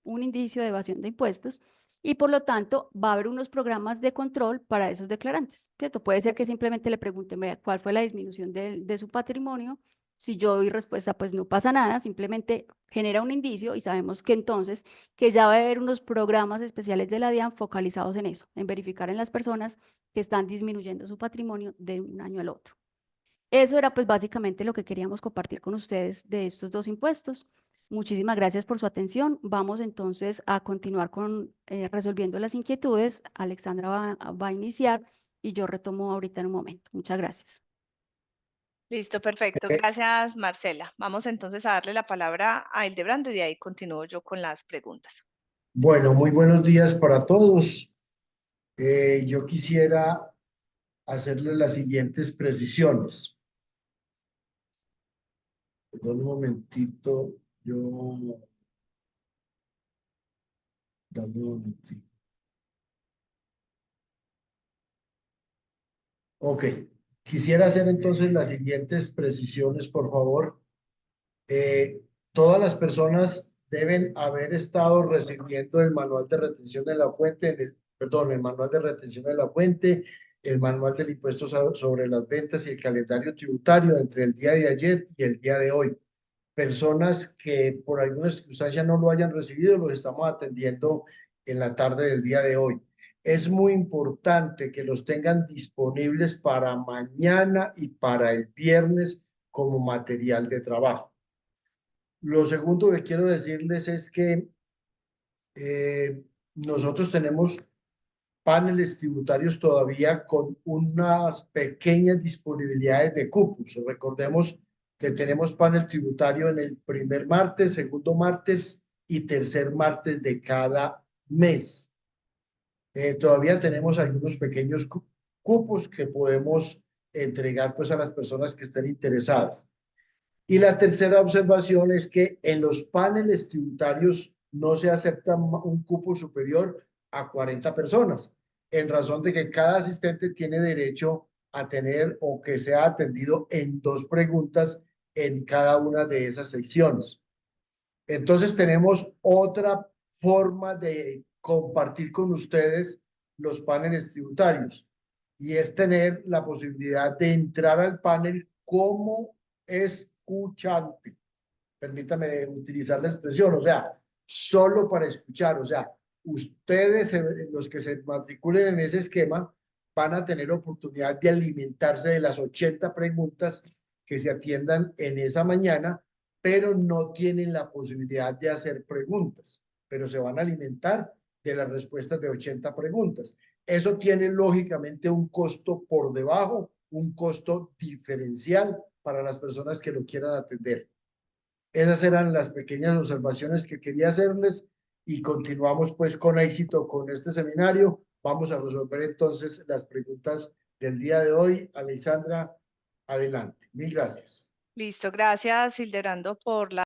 de evasión de impuestos y por lo tanto va a haber unos programas de control para esos declarantes, ¿cierto? Puede ser que simplemente le pregunten, vea, ¿cuál fue la disminución de su patrimonio? Si yo doy respuesta, pues no pasa nada, simplemente genera un indicio y sabemos que entonces que ya va a haber unos programas especiales de la DIAN focalizados en eso, en verificar en las personas que están disminuyendo su patrimonio de un año al otro. Eso era pues básicamente lo que queríamos compartir con ustedes de estos dos impuestos. Muchísimas gracias por su atención. Vamos entonces a continuar con resolviendo las inquietudes. Alexandra va a iniciar y yo retomo ahorita en un momento. Muchas gracias. Listo, perfecto. Gracias, Marcela. Vamos entonces a darle la palabra a Hildebrando y de ahí continúo yo con las preguntas. Bueno, muy buenos días para todos. Yo quisiera hacerle las siguientes precisiones. Perdón un momentito, dame un momentito. Ok, quisiera hacer entonces las siguientes precisiones, por favor. Todas las personas deben haber estado recibiendo el manual de retención de la fuente, el manual de retención de la fuente, el manual del impuesto sobre las ventas y el calendario tributario entre el día de ayer y el día de hoy. Personas que por alguna circunstancia no lo hayan recibido, los estamos atendiendo en la tarde del día de hoy. Es muy importante que los tengan disponibles para mañana y para el viernes como material de trabajo. Lo segundo que quiero decirles es que nosotros tenemos paneles tributarios todavía con unas pequeñas disponibilidades de cupos. Recordemos que tenemos panel tributario en el primer martes, segundo martes y tercer martes de cada mes. Todavía tenemos algunos pequeños cupos que podemos entregar pues a las personas que estén interesadas. Y la tercera observación es que en los paneles tributarios no se acepta un cupo superior a 40 personas, en razón de que cada asistente tiene derecho a tener o que sea atendido en 2 preguntas en cada una de esas secciones. Entonces tenemos otra forma de compartir con ustedes los paneles tributarios y es tener la posibilidad de entrar al panel como escuchante. Permítame utilizar la expresión, o sea, solo para escuchar, o sea, ustedes, los que se matriculen en ese esquema, van a tener oportunidad de alimentarse de las 80 preguntas que se atiendan en esa mañana, pero no tienen la posibilidad de hacer preguntas, pero se van a alimentar de las respuestas de 80 preguntas. Eso tiene lógicamente un costo por debajo, un costo diferencial para las personas que lo quieran atender. Esas eran las pequeñas observaciones que quería hacerles y continuamos pues con éxito con este seminario. Vamos a resolver entonces las preguntas del día de hoy. Alexandra, adelante. Mil gracias. Listo, gracias, Hildebrando, por la